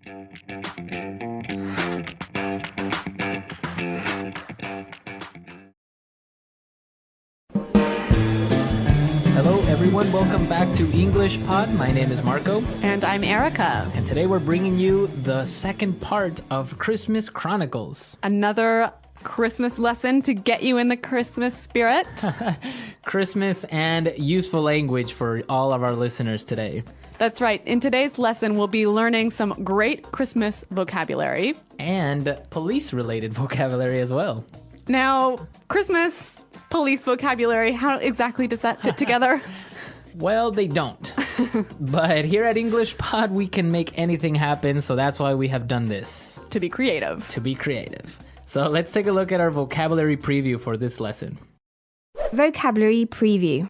Hello everyone, welcome back to English Pod. My name is Marco. And I'm Erica. And today we're bringing you the second part of Christmas Chronicles. Another Christmas lesson to get you in the Christmas spirit. Christmas and useful language for all of our listeners today. That's right. In today's lesson, we'll be learning some great Christmas vocabulary. And police-related vocabulary as well. Now, Christmas, police vocabulary, how exactly does that fit together? Well, they don't. But here at English Pod, we can make anything happen, so that's why we have done this. To be creative. To be creative. So let's take a look at our vocabulary preview for this lesson. Vocabulary preview.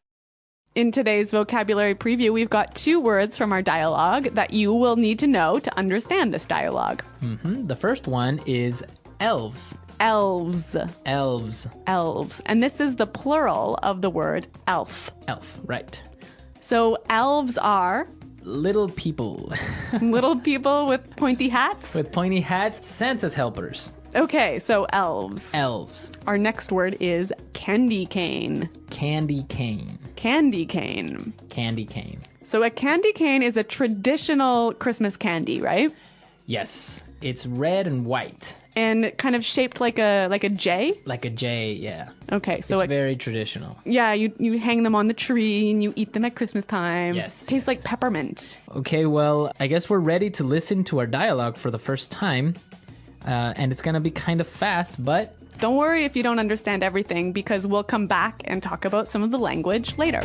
In today's vocabulary preview, we've got 2 words from our dialogue that you will need to know to understand this dialogue. The first one is elves. Elves. Elves. Elves. And this is the plural of the word elf. Elf, right. So elves are Little people. little people with pointy hats. With pointy hats, Santa's helpers. Okay, so elves. Elves. Our next word is candy cane. Candy cane. Candy cane. Candy cane. So a candy cane is a traditional Christmas candy, right? Yes. It's red and white. And kind of shaped like a J? Like a J, yeah. Okay, so it's very traditional. Yeah, you hang them on the tree and you eat them at Christmas time. Yes. Tastes like peppermint. Okay, well, I guess we're ready to listen to our dialogue for the first time. And it's going to be kind of fast, but don't worry if you don't understand everything, because we'll come back and talk about some of the language later.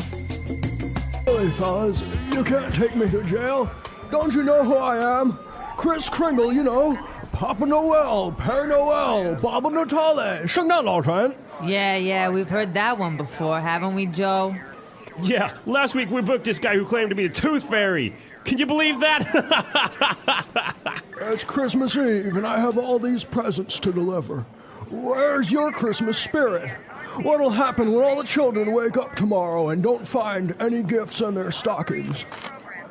Hey, fellas, you can't take me to jail. Don't you know who I am? Kris Kringle, you know. Papa Noel, Père Noel, Baba Natale, 圣诞老人. Yeah, we've heard that one before, haven't we, Joe? Yeah, last week we booked this guy who claimed to be a tooth fairy. Can you believe that? It's Christmas Eve and I have all these presents to deliver. Where's your Christmas spirit? What'll happen when all the children wake up tomorrow and don't find any gifts in their stockings?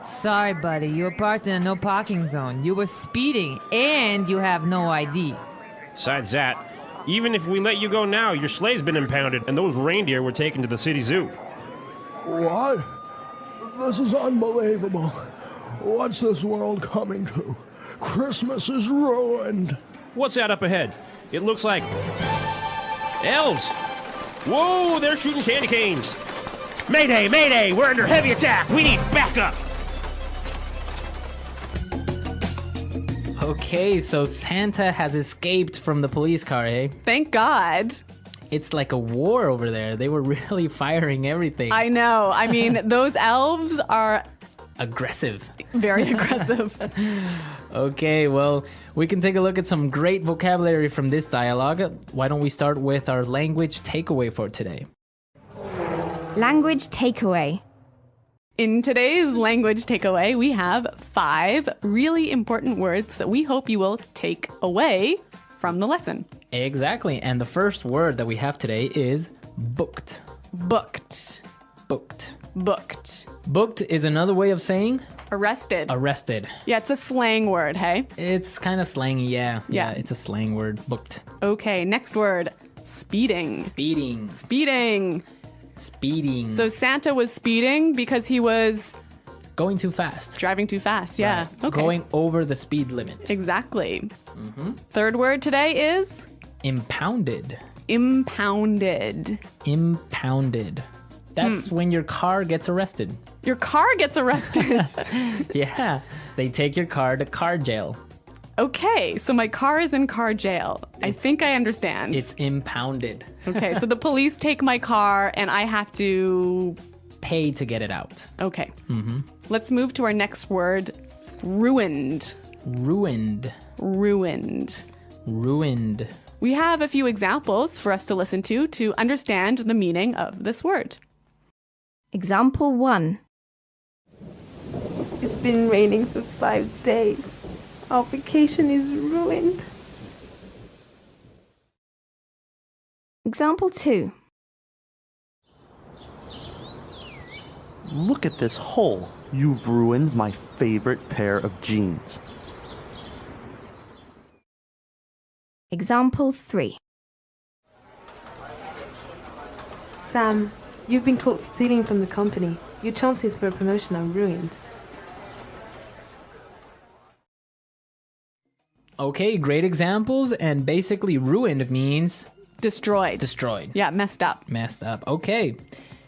Sorry, buddy, you were parked in a no parking zone. You were speeding, and you have no ID. Besides that, even if we let you go now, your sleigh's been impounded, and those reindeer were taken to the city zoo. What? This is unbelievable. What's this world coming to? Christmas is ruined. What's that up ahead? It looks like elves. Whoa, they're shooting candy canes. Mayday, mayday, we're under heavy attack. We need backup. okay, so Santa has escaped from the police car, eh? Thank God. It's like a war over there. They were really firing everything. I know. I mean, those elves are aggressive. Very aggressive. Okay, well, we can take a look at some great vocabulary from this dialogue. Why don't we start with our language takeaway for today? Language takeaway. In today's language takeaway, we have 5 really important words that we hope you will take away from the lesson. Exactly, and the first word that we have today is booked. Booked. Booked. Booked. Booked is another way of saying Arrested. arrested. Yeah, it's a slang word, hey? It's kind of slangy, yeah. Yeah. It's a slang word, booked. Okay, next word. Speeding. Speeding. Speeding. Speeding. So Santa was speeding because he was going too fast. driving too fast, yeah. Right. Okay. Going over the speed limit. Exactly. Third word today is Impounded. impounded. Impounded. That's when your car gets arrested. Your car gets arrested. Yeah, they take your car to car jail. Okay, so my car is in car jail. I think I understand. It's impounded. Okay, so the police take my car and I have to... Pay to get it out. Okay. Let's move to our next word. Ruined. Ruined. Ruined. Ruined. We have a few examples for us to listen to understand the meaning of this word. Example 1. It's been raining for 5 days. Our vacation is ruined. Example 2. Look at this hole. You've ruined my favorite pair of jeans. Example 3. Sam, you've been caught stealing from the company. Your chances for a promotion are ruined. Okay, great examples. And basically, ruined means Destroyed. destroyed, Yeah, messed up. messed up. Okay,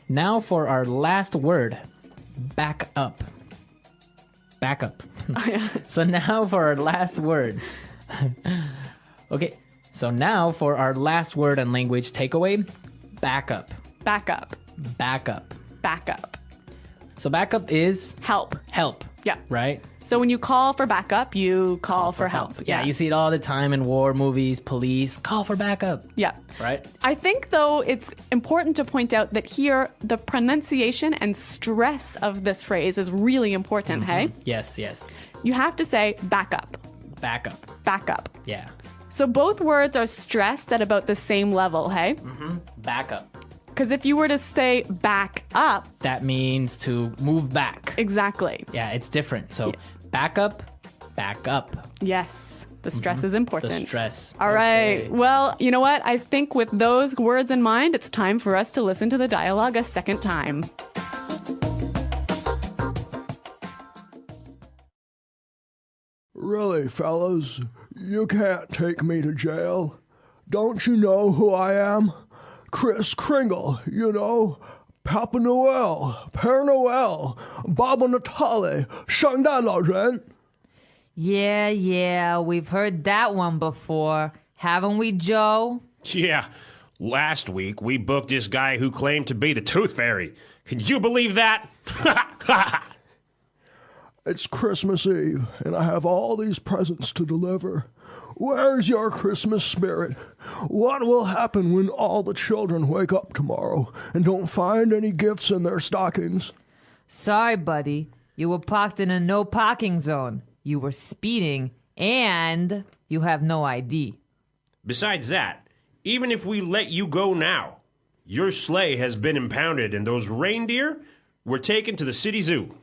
now for our last word, back up. Back up. So now for our last word. Okay, so now for our last word and language takeaway, back up. Back up. Back up. Back up. So back up is Help. help, Yeah. right? So when you call for backup, you call for help. Yeah, you see it all the time in war movies, police, call for backup, Yeah. right? I think, though, it's important to point out that here the pronunciation and stress of this phrase is really important, hey? Yes, yes. You have to say backup. Backup, Backup. yeah. So both words are stressed at about the same level, hey? Backup. Because if you were to say back up, That means to move back. exactly. Yeah, it's different. So back up, back up. Yes, the stress is important. The stress. All right. Okay. Well, you know what? I think with those words in mind, it's time for us to listen to the dialogue a second time. Really, fellas, you can't take me to jail. Don't you know who I am? Kris Kringle, you know. Papa Noel, Père Noel, Baba Natale, 圣诞老人. Yeah, we've heard that one before. Haven't we, Joe? Yeah. Last week, we booked this guy who claimed to be the Tooth Fairy. Can you believe that? It's Christmas Eve, and I have all these presents to deliver. Where's your Christmas spirit? What will happen when all the children wake up tomorrow and don't find any gifts in their stockings? Sorry, buddy. You were parked in a no parking zone. You were speeding, and you have no ID. Besides that, even if we let you go now, your sleigh has been impounded and those reindeer were taken to the city zoo.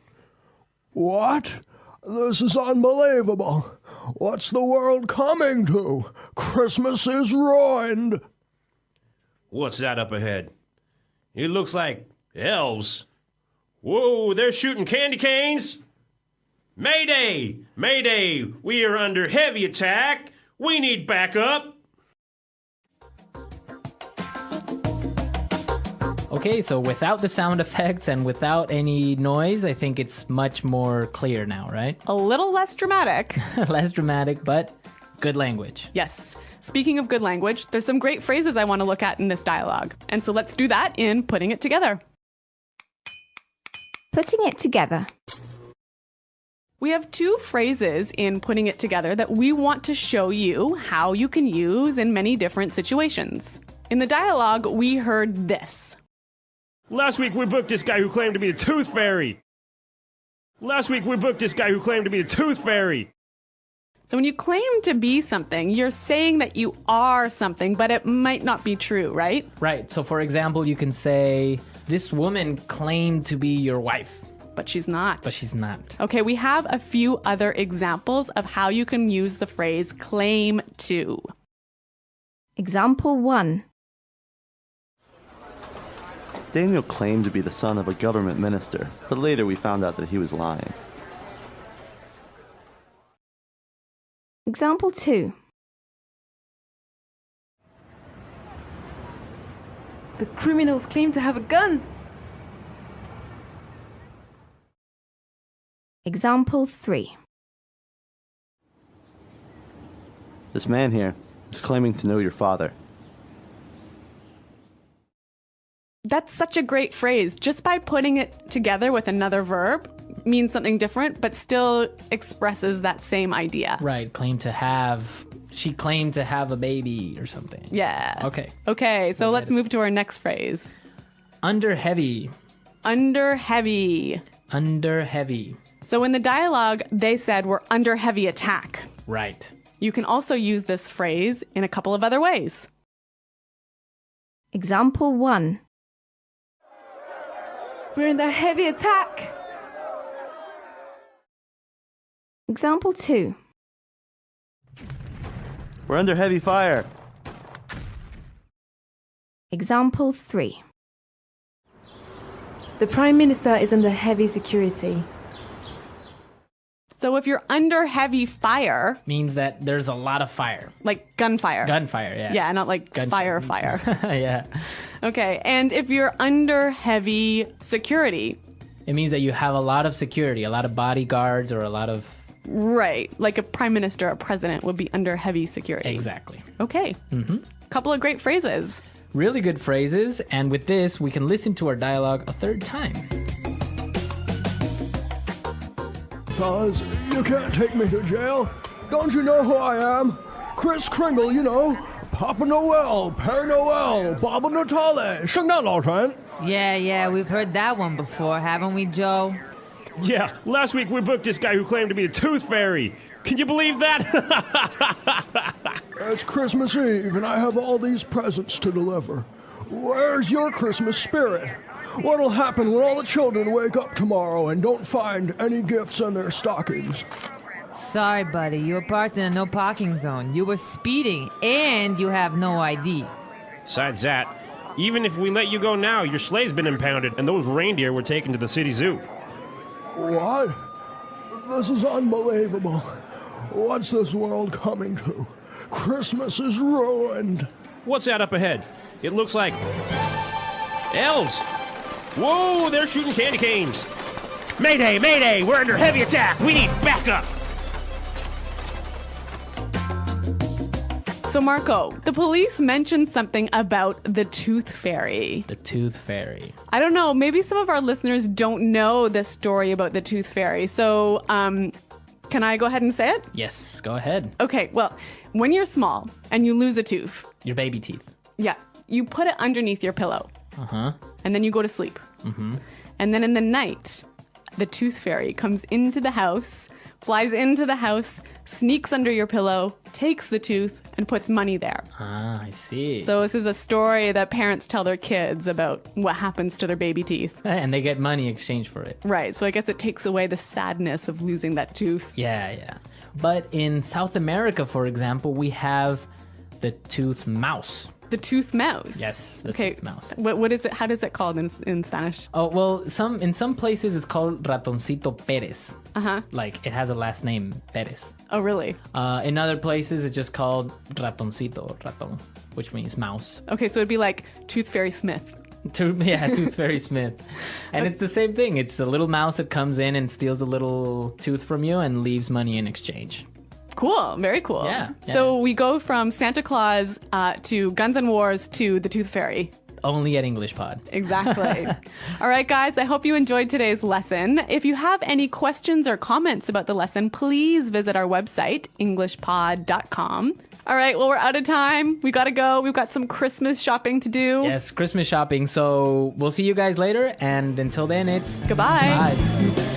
What? This is unbelievable. What's the world coming to? Christmas is ruined. What's that up ahead? It looks like elves. Whoa, they're shooting candy canes! Mayday! Mayday! We are under heavy attack! We need backup! Okay, so without the sound effects and without any noise, I think it's much more clear now, right? A little less dramatic. Less dramatic, but good language. Yes. Speaking of good language, there's some great phrases I want to look at in this dialogue. And so let's do that in Putting It Together. Putting it together. We have two phrases in Putting It Together that we want to show you how you can use in many different situations. In the dialogue, we heard this. Last week we booked this guy who claimed to be the Tooth Fairy. Last week we booked this guy who claimed to be the Tooth Fairy. So when you claim to be something, you're saying that you are something, but it might not be true, right? Right, so for example, you can say, this woman claimed to be your wife, But she's not. but she's not. Okay, we have a few other examples of how you can use the phrase claim to. Example 1. Daniel claimed to be the son of a government minister, but later we found out that he was lying. Example 2. The criminals claim to have a gun. Example 3. This man here is claiming to know your father. That's such a great phrase. Just by putting it together with another verb means something different, but still expresses that same idea. Right, she claimed to have a baby or something. Yeah. Okay. Okay, so let's move to our next phrase. Under heavy. Under heavy. Under heavy. So in the dialogue, they said we're under heavy attack. Right. You can also use this phrase in a couple of other ways. Example 1. We're in the heavy attack. Example 2. We're under heavy fire. Example 3. The Prime Minister is under heavy security. So if you're under heavy fire, Means that there's a lot of fire. like gunfire. Gunfire, yeah. Yeah, not like Gunshot. fire. Yeah. Okay, and if you're under heavy security, It means that you have a lot of security, a lot of bodyguards, or a lot of... right, like a prime minister, a president would be under heavy security. Exactly. Okay. Couple of great phrases. Really good phrases, and with this, we can listen to our dialogue a third time. Fellas, you can't take me to jail. Don't you know who I am? Chris Kringle, you know. Papa Noel, Père Noel, Baba Natale, 圣诞老人. Yeah, we've heard that one before, haven't we, Joe? Yeah, last week we booked this guy who claimed to be the Tooth Fairy. Can you believe that? It's Christmas Eve, and I have all these presents to deliver. Where's your Christmas spirit? What'll happen when all the children wake up tomorrow and don't find any gifts in their stockings? Sorry, buddy, you were parked in a no parking zone. You were speeding, and you have no ID. Besides that, even if we let you go now, your sleigh's been impounded, and those reindeer were taken to the city zoo. What? This is unbelievable. What's this world coming to? Christmas is ruined. What's that up ahead? It looks like... elves! Whoa, they're shooting candy canes! Mayday, mayday! We're under heavy attack! We need backup! So, Marco, the police mentioned something about the Tooth Fairy. The Tooth Fairy. I don't know, maybe some of our listeners don't know this story about the Tooth Fairy. So, can I go ahead and say it? Yes, go ahead. Okay, well, when you're small and you lose a tooth, Your baby teeth. yeah, you put it underneath your pillow. Uh-huh. And then you go to sleep. And then in the night, the Tooth Fairy comes into the house, flies into the house, sneaks under your pillow, takes the tooth, and puts money there. Ah, I see. So this is a story that parents tell their kids about what happens to their baby teeth. And they get money in exchange for it. Right, so I guess it takes away the sadness of losing that tooth. Yeah. But in South America, for example, we have the tooth mouse. The tooth mouse. Yes, the Okay, tooth mouse. what is it? How does it called in Spanish? Oh, well, in some places it's called Ratoncito Pérez. Uh-huh. Like, it has a last name, Pérez. Oh, really? In other places, it's just called Ratoncito, raton, which means mouse. Okay, so it'd be like Tooth Fairy Smith. Tooth Fairy Smith. And it's the same thing. It's a little mouse that comes in and steals a little tooth from you and leaves money in exchange. Cool, very cool. Yeah. So we go from Santa Claus to Guns N' Wars to the Tooth Fairy. Only at English Pod. Exactly. All right, guys, I hope you enjoyed today's lesson. If you have any questions or comments about the lesson, please visit our website, englishpod.com. All right, well, we're out of time. We got to go. We've got some Christmas shopping to do. Yes, Christmas shopping. So we'll see you guys later. And until then, it's Goodbye. bye.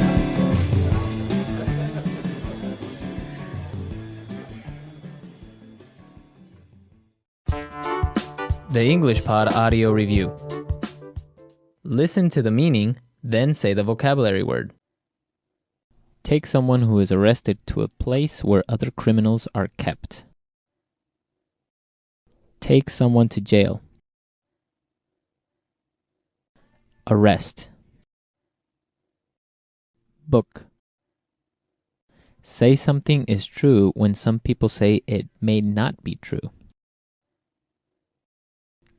The English Pod Audio Review. Listen to the meaning, then say the vocabulary word. Take someone who is arrested to a place where other criminals are kept. Take someone to jail. Arrest. Book. Say something is true when some people say it may not be true.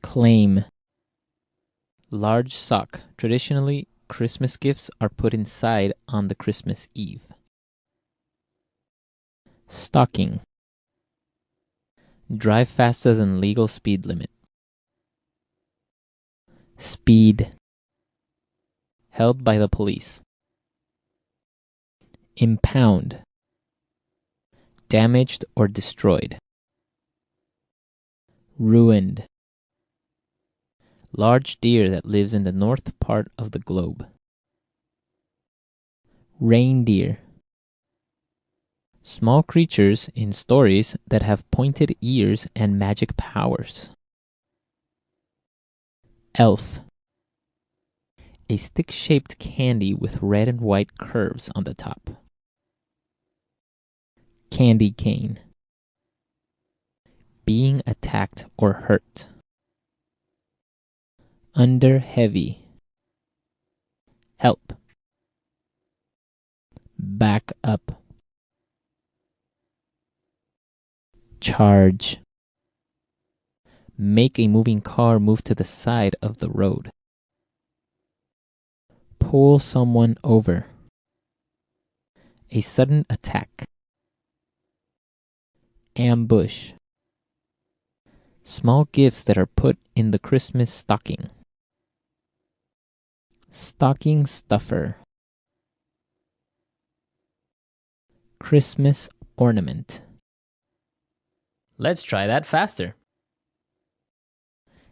Claim. Large sock. Traditionally, Christmas gifts are put inside on the Christmas Eve. Stocking. Drive faster than legal speed limit. Speed. Held by the police. Impound. Damaged or destroyed. Ruined. Large deer that lives in the north part of the globe. Reindeer. Small creatures in stories that have pointed ears and magic powers. Elf. A stick-shaped candy with red and white curves on the top. Candy cane. being attacked or hurt. Under heavy. Help. Back up. Charge. Make a moving car move to the side of the road. Pull someone over. A sudden attack. Ambush. Small gifts that are put in the Christmas stocking. Stocking stuffer. Christmas ornament. Let's try that faster.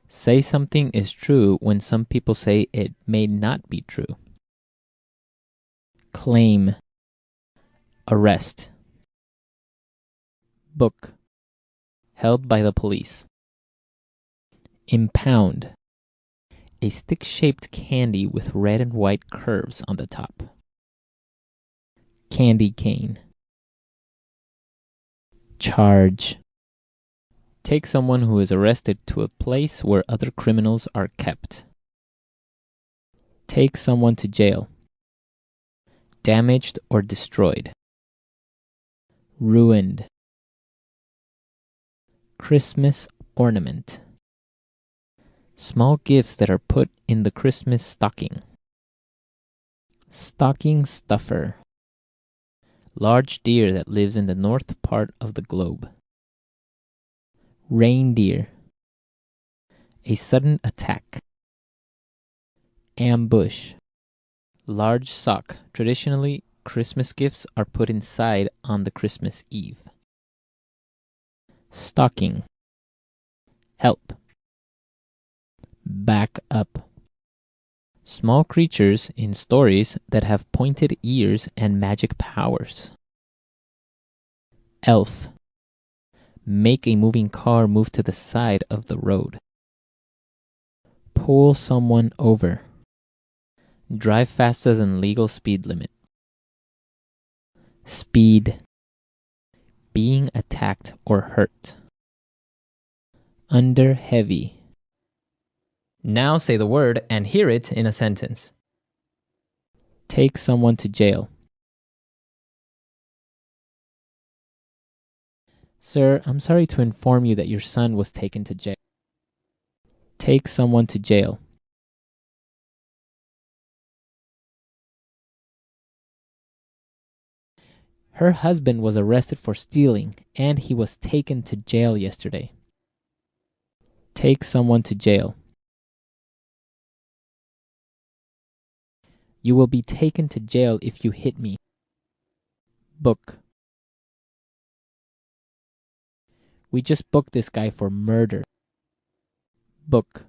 Say something is true when some people say it may not be true. Claim. Arrest. Book. Held by the police. Impound. A stick-shaped candy with red and white curves on the top. Candy cane. Charge. Take someone who is arrested to a place where other criminals are kept. Take someone to jail. Damaged or destroyed. Ruined. Christmas ornament. Small gifts that are put in the Christmas stocking. Stocking stuffer. Large deer that lives in the north part of the globe. Reindeer. A sudden attack. Ambush. Large sock. Traditionally, Christmas gifts are put inside on the Christmas Eve. Stocking. Help. Back up. Small creatures in stories that have pointed ears and magic powers. Elf. Make a moving car move to the side of the road. Pull someone over. Drive faster than legal speed limit. Speed. Being attacked or hurt. Under heavy. Now say the word and hear it in a sentence. Take someone to jail. Sir, I'm sorry to inform you that your son was taken to jail. Take someone to jail. Her husband was arrested for stealing, and he was taken to jail yesterday. Take someone to jail. You will be taken to jail if you hit me. Book. We just booked this guy for murder. Book.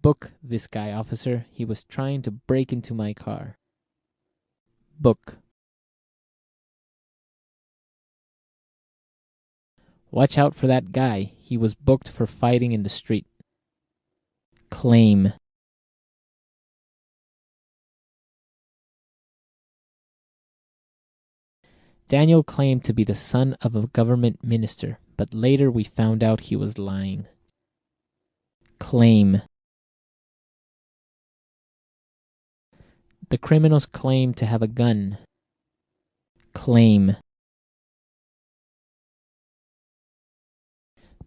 Book this guy, officer. He was trying to break into my car. Book. Watch out for that guy. He was booked for fighting in the street. Claim. Daniel claimed to be the son of a government minister, but later we found out he was lying. Claim. The criminals claim to have a gun. Claim.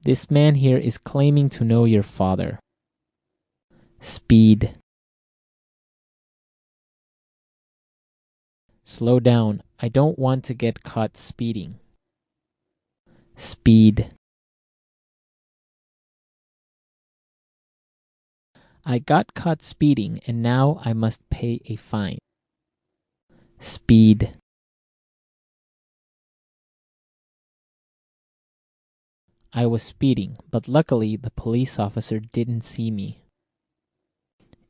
This man here is claiming to know your father. Speed. Slow down. I don't want to get caught speeding. Speed. I got caught speeding and now I must pay a fine. Speed. I was speeding, but luckily the police officer didn't see me.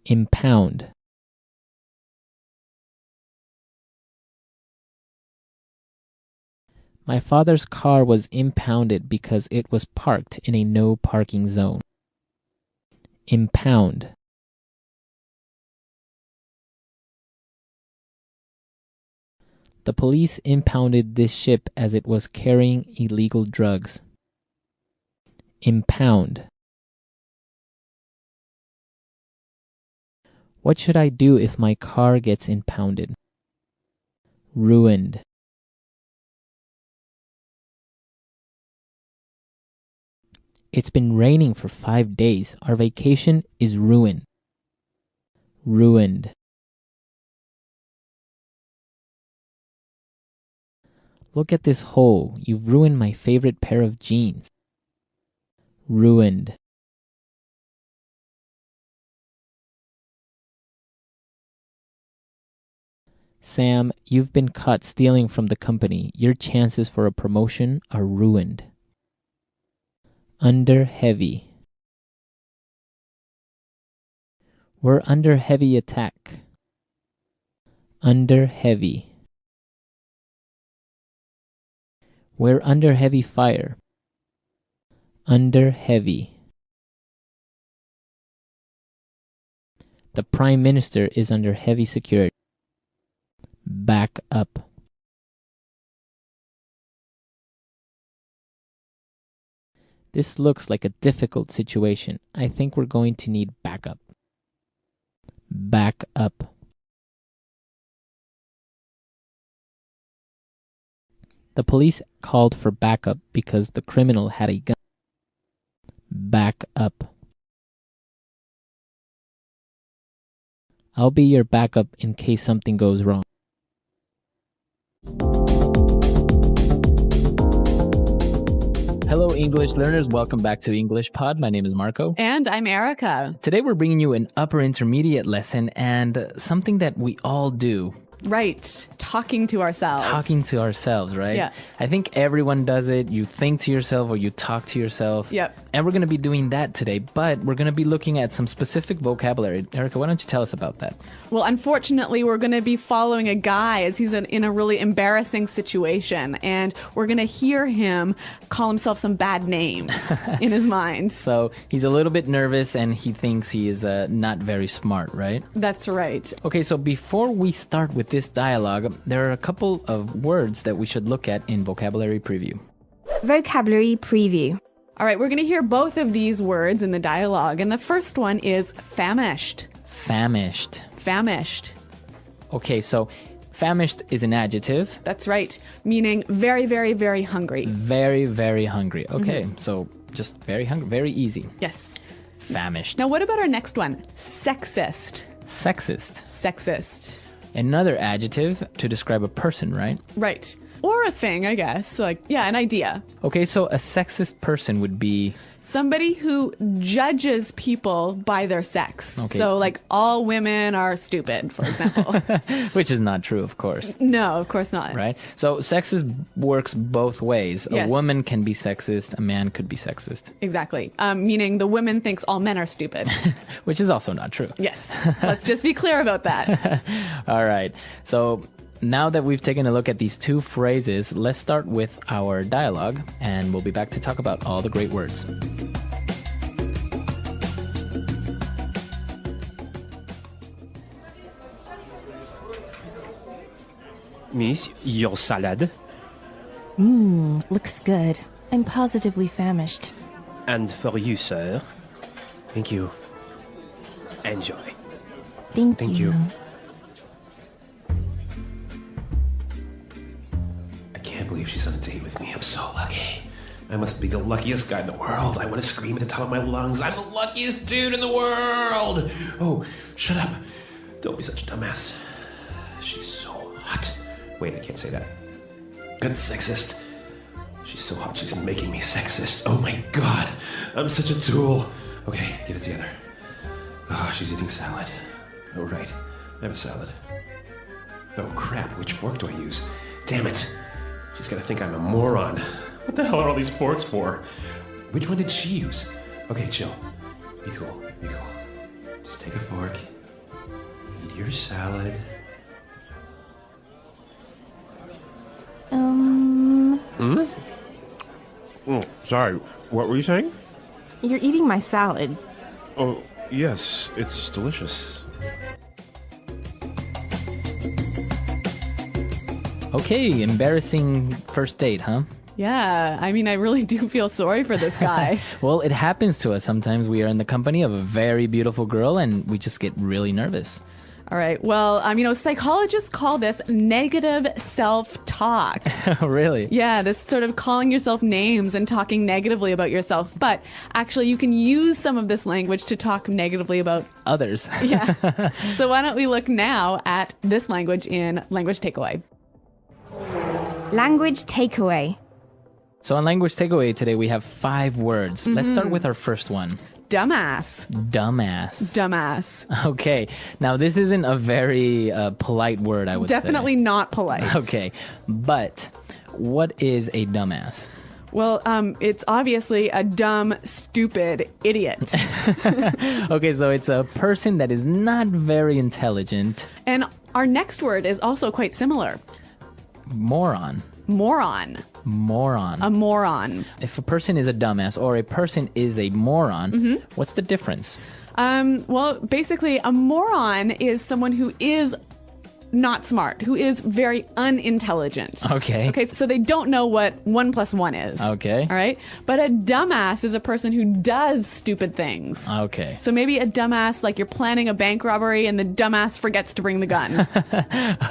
Impound. My father's car was impounded because it was parked in a no parking zone. Impound. The police impounded this ship as it was carrying illegal drugs. Impound. What should I do if my car gets impounded? Ruined. It's been raining for 5 days. Our vacation is ruined. Ruined. Look at this hole. You've ruined my favorite pair of jeans. Ruined. Sam, you've been caught stealing from the company. Your chances for a promotion are ruined. Under heavy. We're under heavy attack. Under heavy. We're under heavy fire. Under heavy. The Prime Minister is under heavy security. Back up. This looks like a difficult situation. I think we're going to need backup. Back up. The police called for backup because the criminal had a gun. Back up. I'll be your backup in case something goes wrong. Hello, English learners. Welcome back to English Pod. My name is Marco. And I'm Erica. Today we're bringing you an upper intermediate lesson and something that we all do. Right. Talking to ourselves. Talking to ourselves, right? Yeah. I think everyone does it. You think to yourself or you talk to yourself. Yep. And we're going to be doing that today, but we're going to be looking at some specific vocabulary. Erica, why don't you tell us about that? Well, unfortunately, we're going to be following a guy as he's in a really embarrassing situation, and we're going to hear him call himself some bad names in his mind. So he's a little bit nervous and he thinks he is not very smart, right? That's right. Okay, so before we start with this dialogue, there are a couple of words that we should look at in vocabulary preview. Vocabulary preview. All right, we're going to hear both of these words in the dialogue, and the first one is famished. Famished. Famished. Okay, so famished is an adjective. That's right, meaning very, very, very hungry. Very, very hungry. Okay, so just very hungry, very easy. Yes. Famished. Now, what about our next one? Sexist. Sexist. Sexist. Another adjective to describe a person, right? Right. Or a thing, I guess. Like, yeah, an idea. Okay, so a sexist person would be... Somebody who judges people by their sex. Okay. So, like, all women are stupid, for example. Which is not true, of course. No, of course not. Right? So sexist works both ways. Yes. A woman can be sexist, a man could be sexist. Exactly. Meaning the woman thinks all men are stupid. Which is also not true. Yes. Let's just be clear about that. All right. So now that we've taken a look at these two phrases, let's start with our dialogue, and we'll be back to talk about all the great words. Miss, your salad. Looks good. I'm positively famished. And for you, sir. Thank you. Enjoy. Thank you. I can't believe she's on a date with me. I'm so lucky. I must be the luckiest guy in the world. I want to scream at the top of my lungs. I'm the luckiest dude in the world. Oh, shut up. Don't be such a dumbass. She's so hot. Wait, I can't say that. That's sexist. She's so hot, she's making me sexist. Oh my god. I'm such a tool. Okay, get it together. Oh, she's eating salad. Oh, right. I have a salad. Oh, crap. Which fork do I use? Damn it. She's gonna think I'm a moron. What the hell are all these forks for? Which one did she use? Okay, chill. Be cool. Be cool. Just take a fork. Eat your salad. Oh, sorry. What were you saying? You're eating my salad. Oh, yes. It's delicious. Okay, embarrassing first date, huh? Yeah, I mean, I really do feel sorry for this guy. Well, it happens to us. Sometimes we are in the company of a very beautiful girl and we just get really nervous. All right. Well, psychologists call this negative self-talk. Really? Yeah, this sort of calling yourself names and talking negatively about yourself. But actually, you can use some of this language to talk negatively about others. Yeah. So why don't we look now at this language in Language Takeaway? Language takeaway. So on Language Takeaway today, we have 5 words. Let's start with our first one. Dumbass. Dumbass. Dumbass. Okay. Now, this isn't a very polite word, I would say. Definitely not polite. Okay. But what is a dumbass? Well, it's obviously a dumb, stupid idiot. Okay, so it's a person that is not very intelligent. And our next word is also quite similar. Moron. Moron. Moron. A moron. If a person is a dumbass or a person is a moron, what's the difference? Well, basically, a moron is someone who is not smart, who is very unintelligent. Okay. Okay, so they don't know what 1 + 1 is. Okay. All right? But a dumbass is a person who does stupid things. Okay. So maybe a dumbass, like you're planning a bank robbery and the dumbass forgets to bring the gun.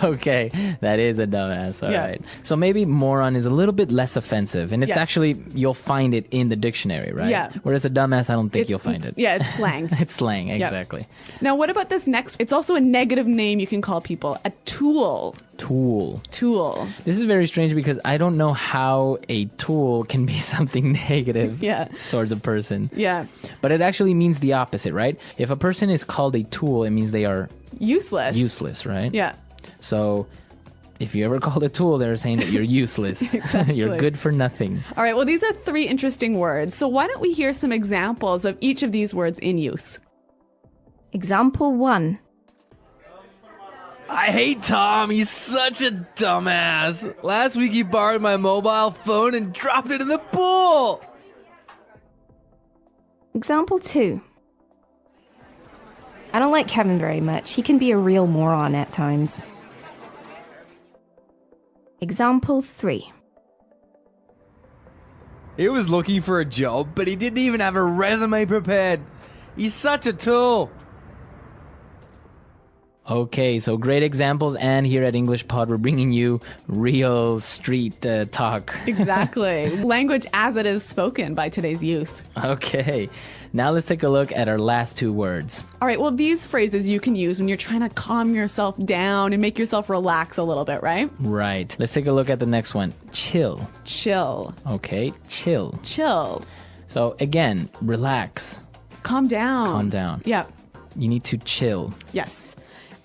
Okay, that is a dumbass. All right. Yeah. So maybe moron is a little bit less offensive, and it's Yeah. actually, you'll find it in the dictionary, right? Yeah. Whereas a dumbass, I don't think you'll find it. Yeah, it's slang. It's slang, exactly. Now, what about this next? It's also a negative name you can call people. A tool. Tool. Tool. This is very strange because I don't know how a tool can be something negative Yeah. towards a person. Yeah. But it actually means the opposite, right? If a person is called a tool, it means they are Useless. useless, right? Yeah. So if you ever called a tool, they're saying that you're useless. Exactly. You're good for nothing. All right, well, these are 3 interesting words. So why don't we hear some examples of each of these words in use? Example 1. I hate Tom. He's such a dumbass. Last week he borrowed my mobile phone and dropped it in the pool. Example 2. I don't like Kevin very much. He can be a real moron at times. Example 3. He was looking for a job, but he didn't even have a resume prepared. He's such a tool. Okay, so great examples, and here at English Pod, we're bringing you real street talk. Exactly. Language as it is spoken by today's youth. Okay, now let's take a look at our last 2 words. All right, well, these phrases you can use when you're trying to calm yourself down and make yourself relax a little bit, right? Right. Let's take a look at the next one. Chill. Chill. Okay, chill. Chill. So again, relax. Calm down. Calm down. Yeah. You need to chill. Yes.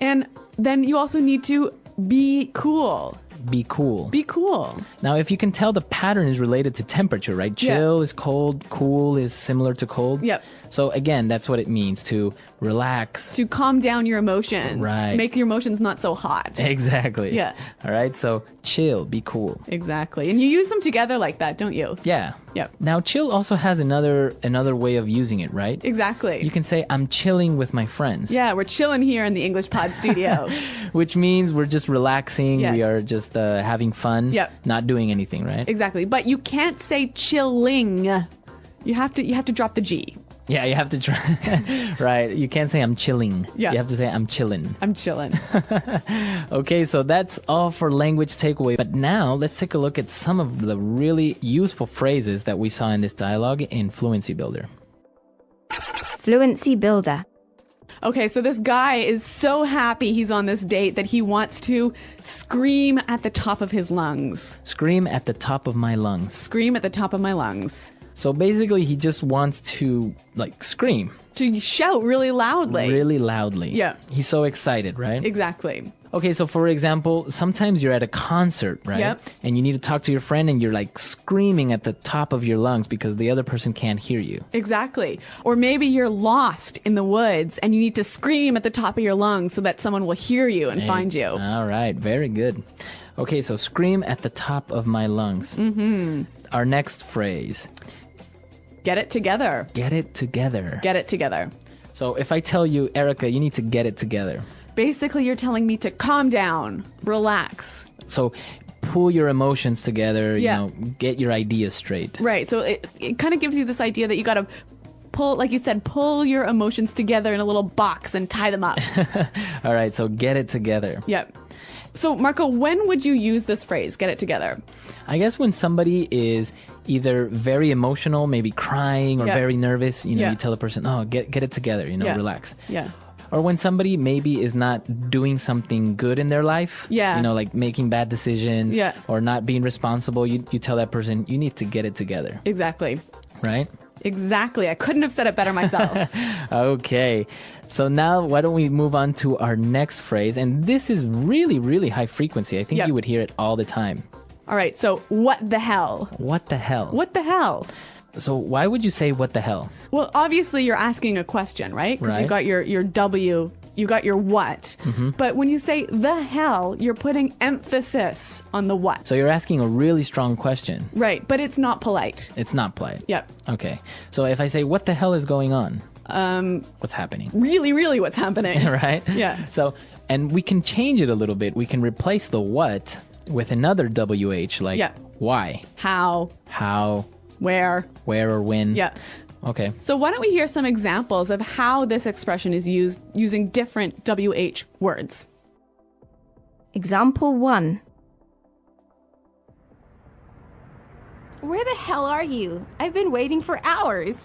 And then you also need to be cool. Be cool. Be cool. Now, if you can tell, the pattern is related to temperature, right? Chill is cold, cool is similar to cold. Yep. So again, that's what it means, to relax. To calm down your emotions. Right. Make your emotions not so hot. Exactly. Yeah. All right, so chill, be cool. Exactly. And you use them together like that, don't you? Yeah. Yep. Now, chill also has another way of using it, right? Exactly. You can say, I'm chilling with my friends. Yeah, we're chilling here in the English Pod studio. Which means we're just relaxing. Yes. We are just having fun. Yep. Not doing anything, right? Exactly. But you can't say chilling. You have to drop the G. Yeah, you have to try. Right. You can't say I'm chilling. Yeah. You have to say I'm chilling. I'm chilling. Okay, so that's all for language takeaway. But now let's take a look at some of the really useful phrases that we saw in this dialogue in Fluency Builder. Fluency builder. Okay, so this guy is so happy he's on this date that he wants to scream at the top of his lungs. Scream at the top of my lungs. Scream at the top of my lungs. So basically, he just wants to, scream. To shout really loudly. Really loudly. Yeah. He's so excited, right? Exactly. Okay, so for example, sometimes you're at a concert, right? Yep. And you need to talk to your friend and you're screaming at the top of your lungs because the other person can't hear you. Exactly. Or maybe you're lost in the woods and you need to scream at the top of your lungs so that someone will hear you and find you. All right, very good. Okay, so scream at the top of my lungs. Mm-hmm. Our next phrase. Get it together. Get it together. Get it together. So if I tell you, Erica, you need to get it together. Basically, you're telling me to calm down, relax. So pull your emotions together, Yeah. you know, get your ideas straight. Right. So it kind of gives you this idea that you got to pull, like you said, pull your emotions together in a little box and tie them up. All right, so get it together. Yep. So, Marco, when would you use this phrase, get it together? I guess when somebody is either very emotional, maybe crying or Yeah. very nervous, you know, Yeah. you tell the person, oh, get it together, you know, Yeah. relax. Yeah. Or when somebody maybe is not doing something good in their life, Yeah. you know, like making bad decisions Yeah. or not being responsible, you tell that person, you need to get it together, Exactly. right? Exactly. I couldn't have said it better myself. Okay. So now why don't we move on to our next phrase? And this is really, really high frequency. I think Yep. you would hear it all the time. All right. So, what the hell? What the hell? What the hell? So why would you say what the hell? Well, obviously, you're asking a question, right? Because you Right. got your W, you got your what. But when you say the hell, you're putting emphasis on the what. So you're asking a really strong question. Right. But it's not polite. It's not polite. Yep. Okay. So if I say, what the hell is going on? What's happening? Really, really what's happening. Right? Yeah. So, and we can change it a little bit. We can replace the what with another WH, like Yeah. why, How, how, where. where, or when. Yeah. Okay. So why don't we hear some examples of how this expression is used using different WH words? Example 1. Where the hell are you? I've been waiting for hours.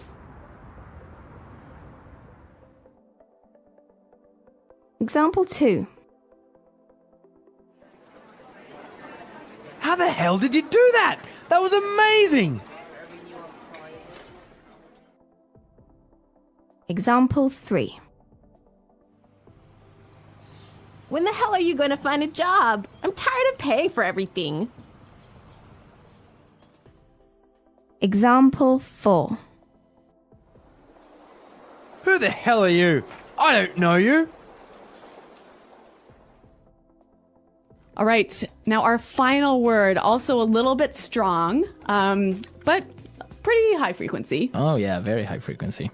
Example 2. How the hell did you do that? That was amazing! Example 3. When the hell are you going to find a job? I'm tired of paying for everything. Example 4. Who the hell are you? I don't know you. All right. Now our final word, also a little bit strong, but pretty high frequency. Oh yeah, very high frequency.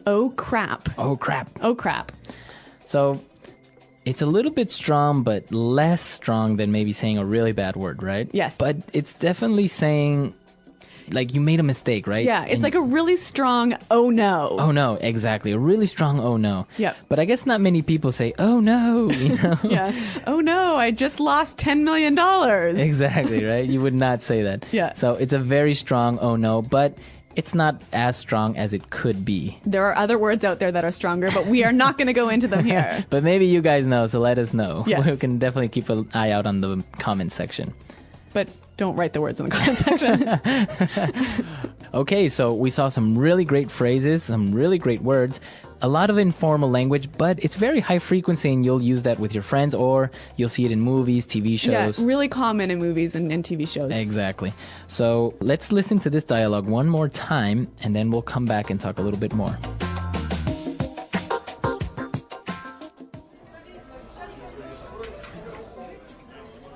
Oh crap. Oh crap. Oh crap. So it's a little bit strong, but less strong than maybe saying a really bad word, right? Yes. But it's definitely saying, like, you made a mistake, right? Yeah, it's And- like a really strong oh no. Oh no, exactly. A really strong oh no. Yep. But I guess not many people say, oh no, you know? Yeah. Oh no, I just lost $10 million. Exactly, right? You would not say that. Yeah. So it's a very strong oh no, but it's not as strong as it could be. There are other words out there that are stronger, but we are not going to go into them here. But maybe you guys know, so let us know. Yes. We can definitely keep an eye out on the comment section. But don't write the words in the comment section. Okay, so we saw some really great phrases, some really great words, a lot of informal language, but it's very high frequency and you'll use that with your friends or you'll see it in movies, TV shows. Yeah, really common in movies and TV shows. Exactly. So let's listen to this dialogue one more time and then we'll come back and talk a little bit more.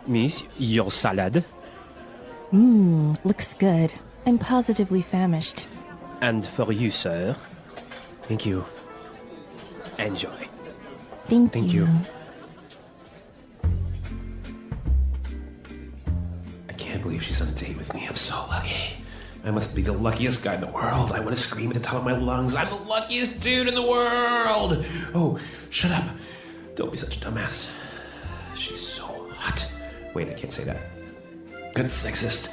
Miss, your salad. Looks good. I'm positively famished. And for you, sir. Thank you. Enjoy. Thank you. I can't believe she's on a date with me. I'm so lucky. I must be the luckiest guy in the world. I want to scream at the top of my lungs. I'm the luckiest dude in the world. Oh, shut up. Don't be such a dumbass. She's so hot. Wait, I can't say that. That's sexist.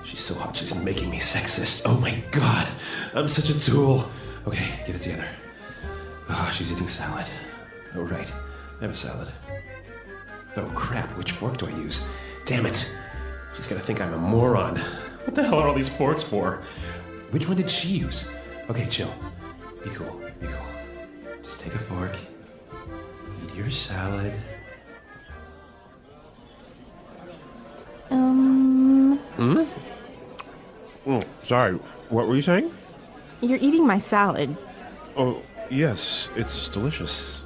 She's so hot, she's making me sexist. Oh my god. I'm such a tool. Okay, get it together. Oh, she's eating salad. Oh, right. I have a salad. Oh, crap. Which fork do I use? Damn it. She's gonna think I'm a moron. What the hell are all these forks for? Which one did she use? Okay, chill. Be cool. Be cool. Just take a fork. Eat your salad. Oh, sorry. What were you saying? You're eating my salad. Oh, yes. It's delicious.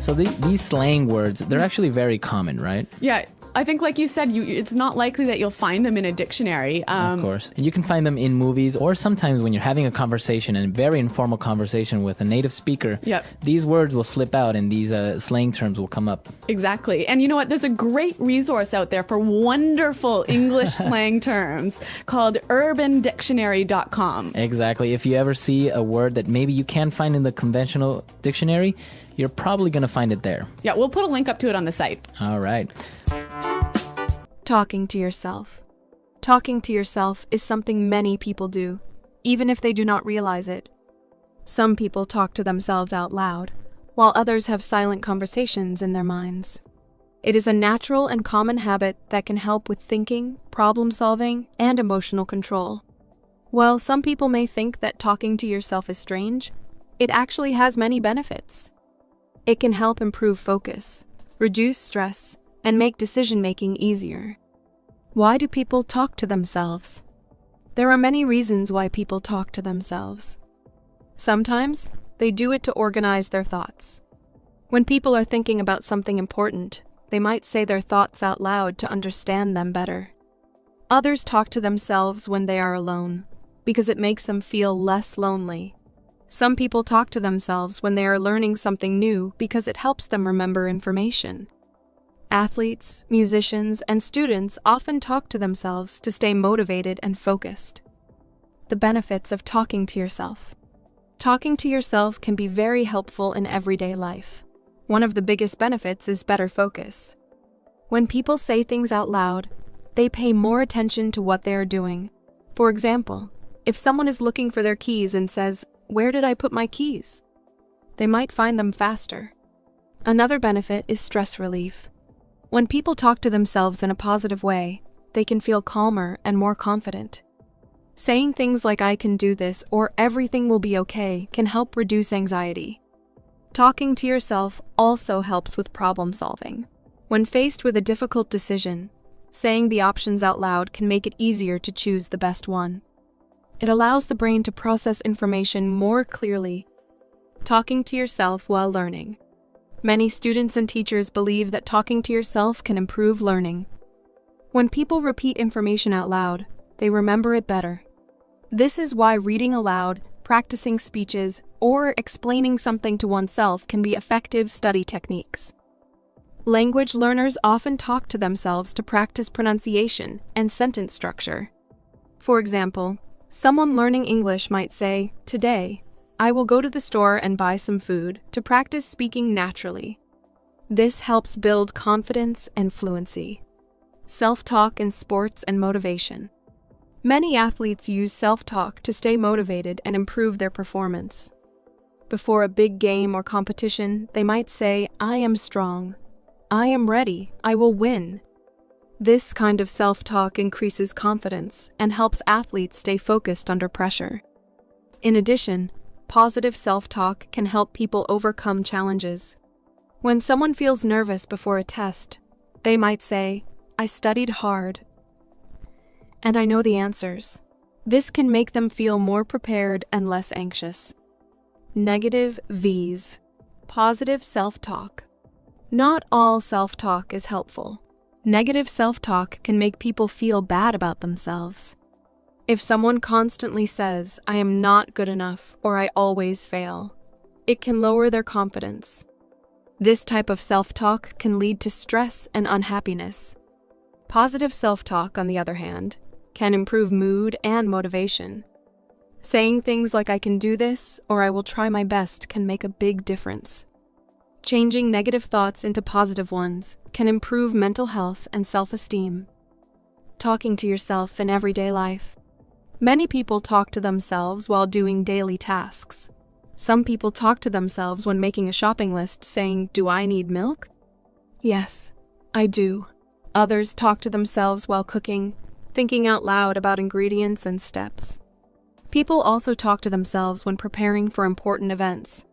So these slang words, they're actually very common, right? Yeah, I think, like you said, it's not likely that you'll find them in a dictionary. Of course. You can find them in movies, or sometimes when you're having a conversation, a very informal conversation with a native speaker, Yep. these words will slip out and these slang terms will come up. Exactly. And you know what? There's a great resource out there for wonderful English slang terms called urbandictionary.com. Exactly. If you ever see a word that maybe you can't find in the conventional dictionary, you're probably going to find it there. Yeah, we'll put a link up to it on the site. All right. Talking to yourself. Talking to yourself is something many people do, even if they do not realize it. Some people talk to themselves out loud, while others have silent conversations in their minds. It is a natural and common habit that can help with thinking, problem solving, and emotional control. While some people may think that talking to yourself is strange, it actually has many benefits. It can help improve focus, reduce stress, and make decision-making easier. Why do people talk to themselves? There are many reasons why people talk to themselves. Sometimes, they do it to organize their thoughts. When people are thinking about something important, they might say their thoughts out loud to understand them better. Others talk to themselves when they are alone, because it makes them feel less lonely. Some people talk to themselves when they are learning something new because it helps them remember information. Athletes, musicians, and students often talk to themselves to stay motivated and focused. The benefits of talking to yourself. Talking to yourself can be very helpful in everyday life. One of the biggest benefits is better focus. When people say things out loud, they pay more attention to what they are doing. For example, if someone is looking for their keys and says, "Where did I put my keys?" they might find them faster. Another benefit is stress relief. When people talk to themselves in a positive way, they can feel calmer and more confident. Saying things like "I can do this" or "everything will be okay" can help reduce anxiety. Talking to yourself also helps with problem solving. When faced with a difficult decision, saying the options out loud can make it easier to choose the best one. It allows the brain to process information more clearly. Talking to yourself while learning. Many students and teachers believe that talking to yourself can improve learning. When people repeat information out loud, they remember it better. This is why reading aloud, practicing speeches, or explaining something to oneself can be effective study techniques. Language learners often talk to themselves to practice pronunciation and sentence structure. For example, someone learning English might say, "Today, I will go to the store and buy some food" to practice speaking naturally. This helps build confidence and fluency. Self-talk in sports and motivation. Many athletes use self-talk to stay motivated and improve their performance. Before a big game or competition, they might say, "I am strong. I am ready. I will win." This kind of self-talk increases confidence and helps athletes stay focused under pressure. In addition, positive self-talk can help people overcome challenges. When someone feels nervous before a test, they might say, "I studied hard, and I know the answers." This can make them feel more prepared and less anxious. Negative V's. Positive self-talk. Not all self-talk is helpful. Negative self-talk can make people feel bad about themselves. If someone constantly says, "I am not good enough" or "I always fail," it can lower their confidence. This type of self-talk can lead to stress and unhappiness. Positive self-talk, on the other hand, can improve mood and motivation. Saying things like "I can do this" or "I will try my best" can make a big difference. Changing negative thoughts into positive ones can improve mental health and self-esteem. Talking to yourself in everyday life. Many people talk to themselves while doing daily tasks. Some people talk to themselves when making a shopping list, saying, "Do I need milk?" "Yes, I do." Others talk to themselves while cooking, thinking out loud about ingredients and steps. People also talk to themselves when preparing for important events.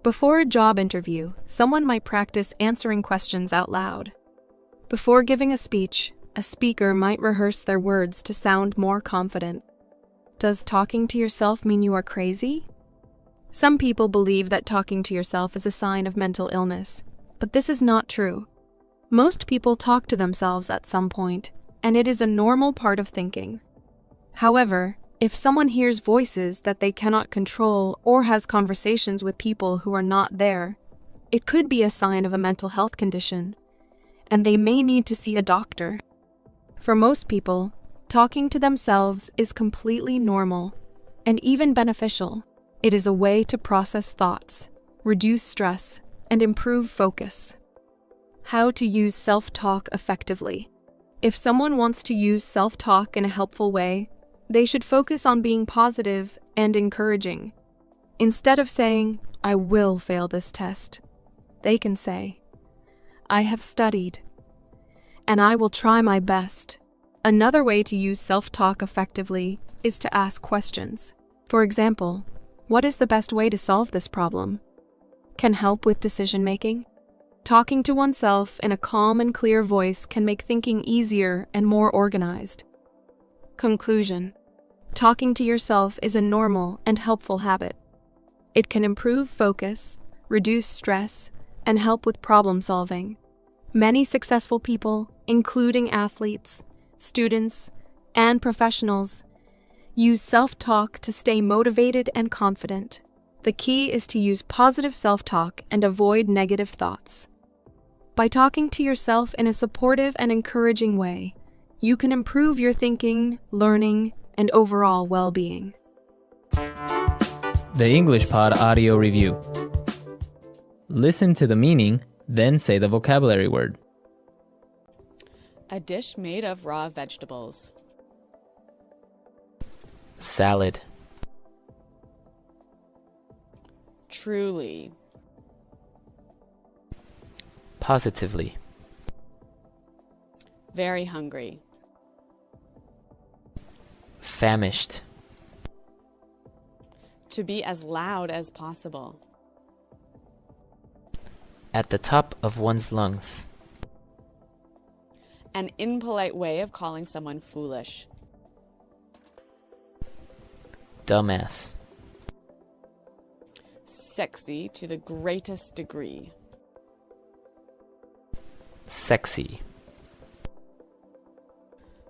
Before a job interview, someone might practice answering questions out loud. Before giving a speech, a speaker might rehearse their words to sound more confident. Does talking to yourself mean you are crazy? Some people believe that talking to yourself is a sign of mental illness, but this is not true. Most people talk to themselves at some point, and it is a normal part of thinking. However, if someone hears voices that they cannot control or has conversations with people who are not there, it could be a sign of a mental health condition, and they may need to see a doctor. For most people, talking to themselves is completely normal and even beneficial. It is a way to process thoughts, reduce stress, and improve focus. How to use self-talk effectively. If someone wants to use self-talk in a helpful way, they should focus on being positive and encouraging. Instead of saying, "I will fail this test," they can say, "I have studied, and I will try my best." Another way to use self-talk effectively is to ask questions. For example, what is the best way to solve this problem? Can help with decision-making? Talking to oneself in a calm and clear voice can make thinking easier and more organized. Conclusion. Talking to yourself is a normal and helpful habit. It can improve focus, reduce stress, and help with problem solving. Many successful people, including athletes, students, and professionals, use self-talk to stay motivated and confident. The key is to use positive self-talk and avoid negative thoughts. By talking to yourself in a supportive and encouraging way, you can improve your thinking, learning, and overall well-being. The English Pod Audio Review. Listen to the meaning, then say the vocabulary word. A dish made of raw vegetables. Salad. Truly. Positively. Very hungry. Famished. To be as loud as possible. At the top of one's lungs. An impolite way of calling someone foolish. Dumbass. Sexy to the greatest degree. Sexy.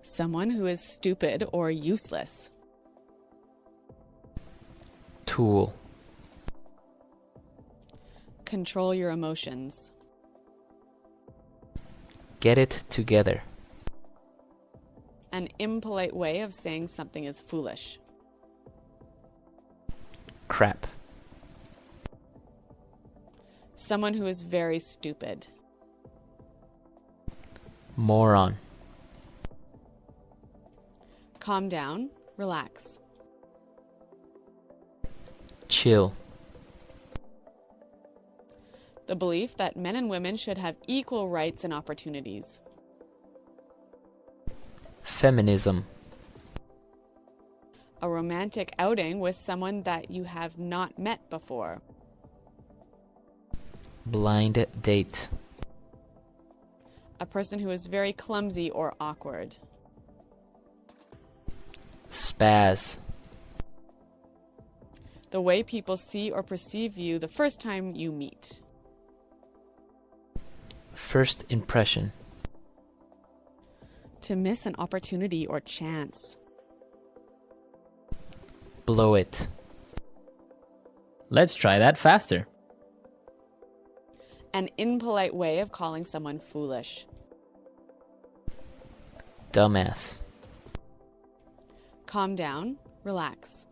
Someone who is stupid or useless. Tool. Control your emotions. Get it together. An impolite way of saying something is foolish. Crap. Someone who is very stupid. Moron. Calm down, relax. Chill. The belief that men and women should have equal rights and opportunities. Feminism. A romantic outing with someone that you have not met before. Blind date. A person who is very clumsy or awkward. Spaz. The way people see or perceive you the first time you meet. First impression. To miss an opportunity or chance. Blow it. Let's try that faster. An impolite way of calling someone foolish. Dumbass. Calm down, relax.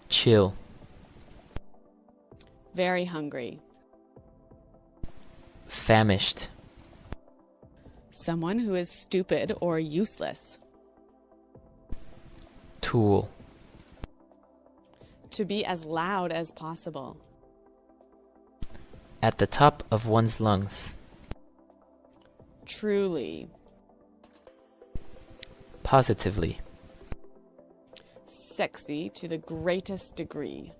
Chill. Very hungry. Famished. Someone who is stupid or useless. Tool. To be as loud as possible. At the top of one's lungs. Truly. Positively. Sexy to the greatest degree.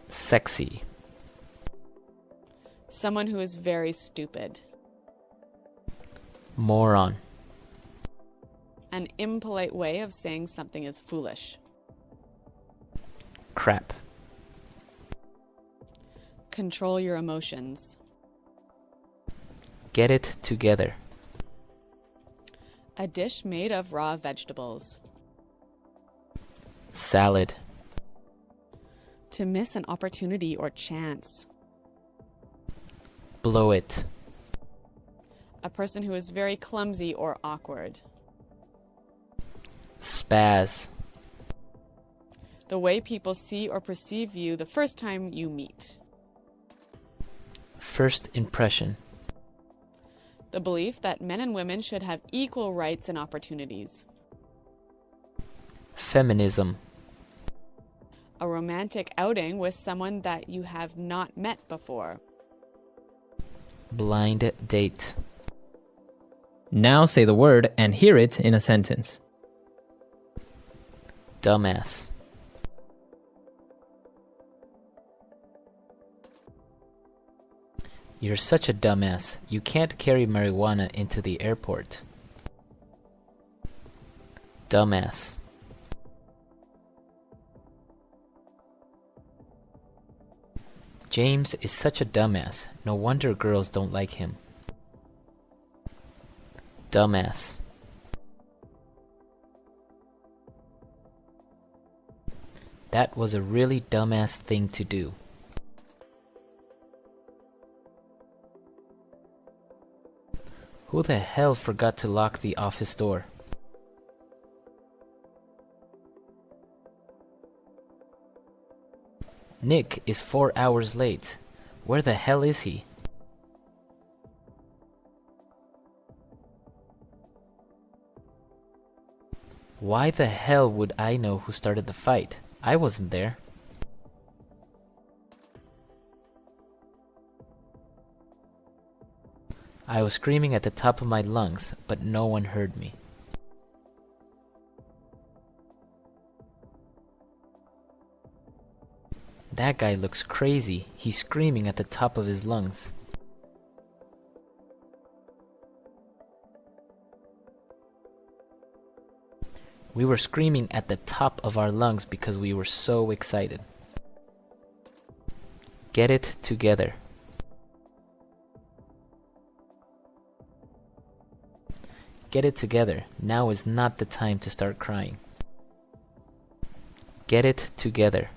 Sexy. Someone who is very stupid. Moron. An impolite way of saying something is foolish. Crap. Control your emotions. Get it together. A dish made of raw vegetables. Salad. To miss an opportunity or chance. Blow it. A person who is very clumsy or awkward. Spaz. The way people see or perceive you the first time you meet. First impression. The belief that men and women should have equal rights and opportunities. Feminism. A romantic outing with someone that you have not met before. Blind date. Now say the word and hear it in a sentence. Dumbass. You're such a dumbass. You can't carry marijuana into the airport. Dumbass. James is such a dumbass. No wonder girls don't like him. Dumbass. That was a really dumbass thing to do. Who the hell forgot to lock the office door? Nick is 4 hours late. Where the hell is he? Why the hell would I know who started the fight? I wasn't there. I was screaming at the top of my lungs, but no one heard me. That guy looks crazy. He's screaming at the top of his lungs. We were screaming at the top of our lungs because we were so excited. Get it together. Get it together. Now is not the time to start crying. Get it together.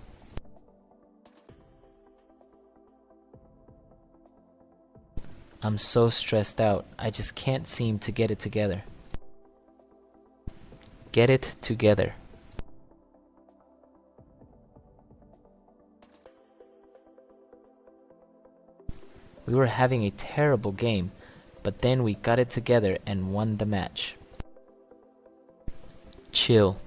I'm so stressed out. I just can't seem to get it together. Get it together. We were having a terrible game, but then we got it together and won the match. Chill.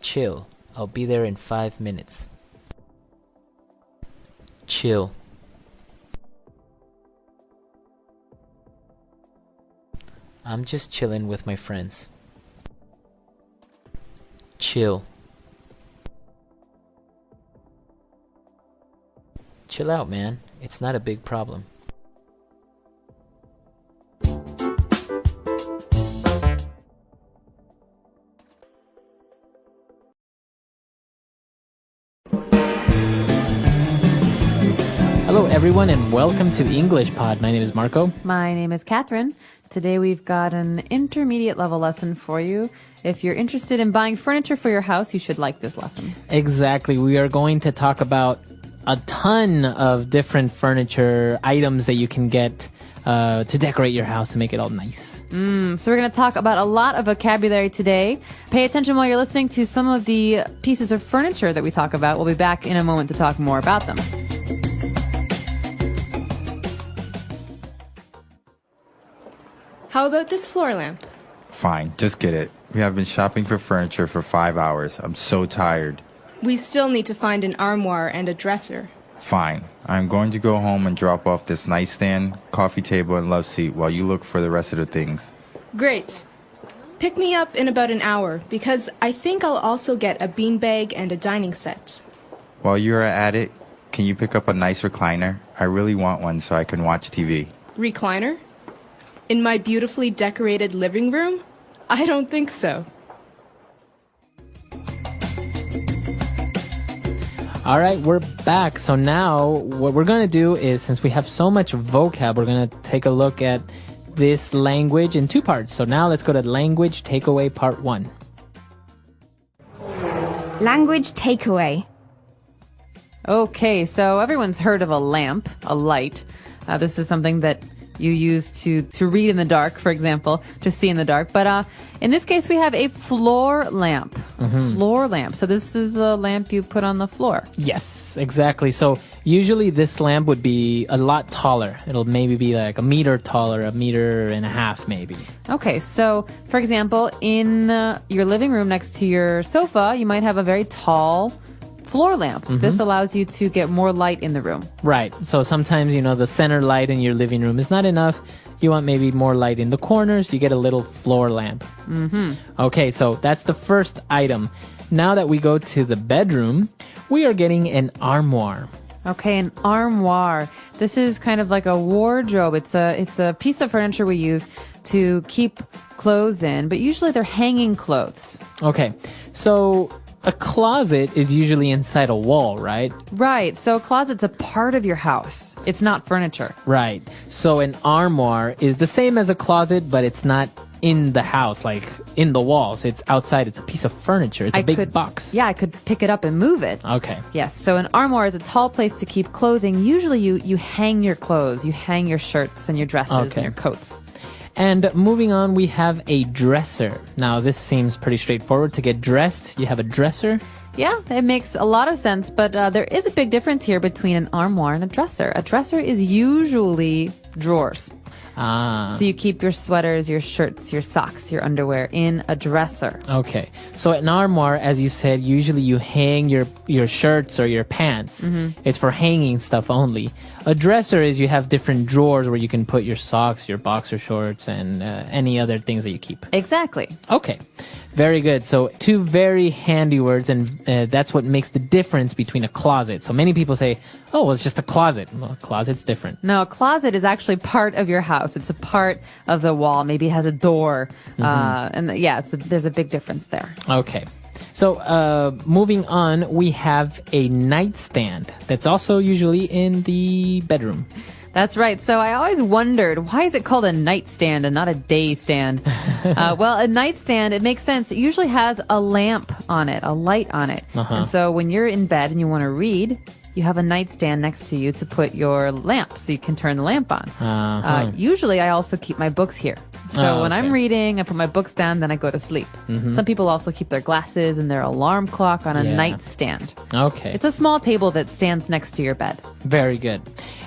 Chill. I'll be there in 5 minutes. Chill. I'm just chilling with my friends. Chill. Chill out, man. It's not a big problem. Hello, everyone, and welcome to English Pod. My name is Marco. My name is Catherine. Today we've got an intermediate level lesson for you. If you're interested in buying furniture for your house, you should like this lesson. Exactly. We are going to talk about a ton of different furniture items that you can get to decorate your house to make it all nice. So we're going to talk about a lot of vocabulary today. Pay attention while you're listening to some of the pieces of furniture that we talk about. We'll be back in a moment to talk more about them. How about this floor lamp? Fine, just get it. We have been shopping for furniture for 5 hours. I'm so tired. We still need to find an armoire and a dresser. Fine. I'm going to go home and drop off this nightstand, coffee table, and love seat while you look for the rest of the things. Great. Pick me up in about an hour, because I think I'll also get a beanbag and a dining set. While you're at it, can you pick up a nice recliner? I really want one so I can watch TV. Recliner? In my beautifully decorated living room? I don't think so. All right, we're back. So now what we're going to do is, since we have so much vocab, we're going to take a look at this language in two parts. So now let's go to language takeaway part 1. Language takeaway. Okay, so everyone's heard of a lamp, a light. This is something that you use to read in the dark, for example, to see in the dark. But in this case, we have a floor lamp. Floor lamp. So this is a lamp you put on the floor. Yes, exactly. So usually this lamp would be a lot taller. It'll maybe be like a meter taller, 1.5 meters maybe. Okay, so for example, in your living room next to your sofa, you might have a very tall floor lamp. This allows you to get more light in the room. Right. So sometimes, the center light in your living room is not enough. You want maybe more light in the corners. You get a little floor lamp. Okay, so that's the first item. Now that we go to the bedroom, we are getting an armoire. Okay, an armoire. This is kind of like a wardrobe. It's a piece of furniture we use to keep clothes in, but usually they're hanging clothes. Okay, so a closet is usually inside a wall, right? Right. So a closet's a part of your house. It's not furniture. Right. So an armoire is the same as a closet, but it's not in the house, like in the walls. It's outside. It's a piece of furniture. It's a big box. Yeah, I could pick it up and move it. Okay. Yes. So an armoire is a tall place to keep clothing. Usually you hang your clothes. You hang your shirts and your dresses and your coats. And moving on, we have a dresser. Now, this seems pretty straightforward. To get dressed, you have a dresser. Yeah, it makes a lot of sense, but there is a big difference here between an armoire and a dresser. A dresser is usually drawers. So you keep your sweaters, your shirts, your socks, your underwear in a dresser. Okay. So an armoire, as you said, usually you hang your shirts or your pants. It's for hanging stuff only. A dresser is you have different drawers where you can put your socks, your boxer shorts, and any other things that you keep. Exactly. Okay. Very good. So two very handy words, and that's what makes the difference between a closet. So many people say, oh, well, it's just a closet. Well, a closet's different. No, a closet is actually part of your house. It's a part of the wall. Maybe it has a door. And yeah, there's a big difference there. Okay. So moving on, we have a nightstand that's also usually in the bedroom. That's right. So I always wondered, why is it called a nightstand and not a day stand? Well, a nightstand, it makes sense. It usually has a lamp on it, a light on it. And so when you're in bed and you want to read, you have a nightstand next to you to put your lamp so you can turn the lamp on. Usually I also keep my books here. So when I'm reading, I put my books down, then I go to sleep. Some people also keep their glasses and their alarm clock on a nightstand. Okay. It's a small table that stands next to your bed. Very good.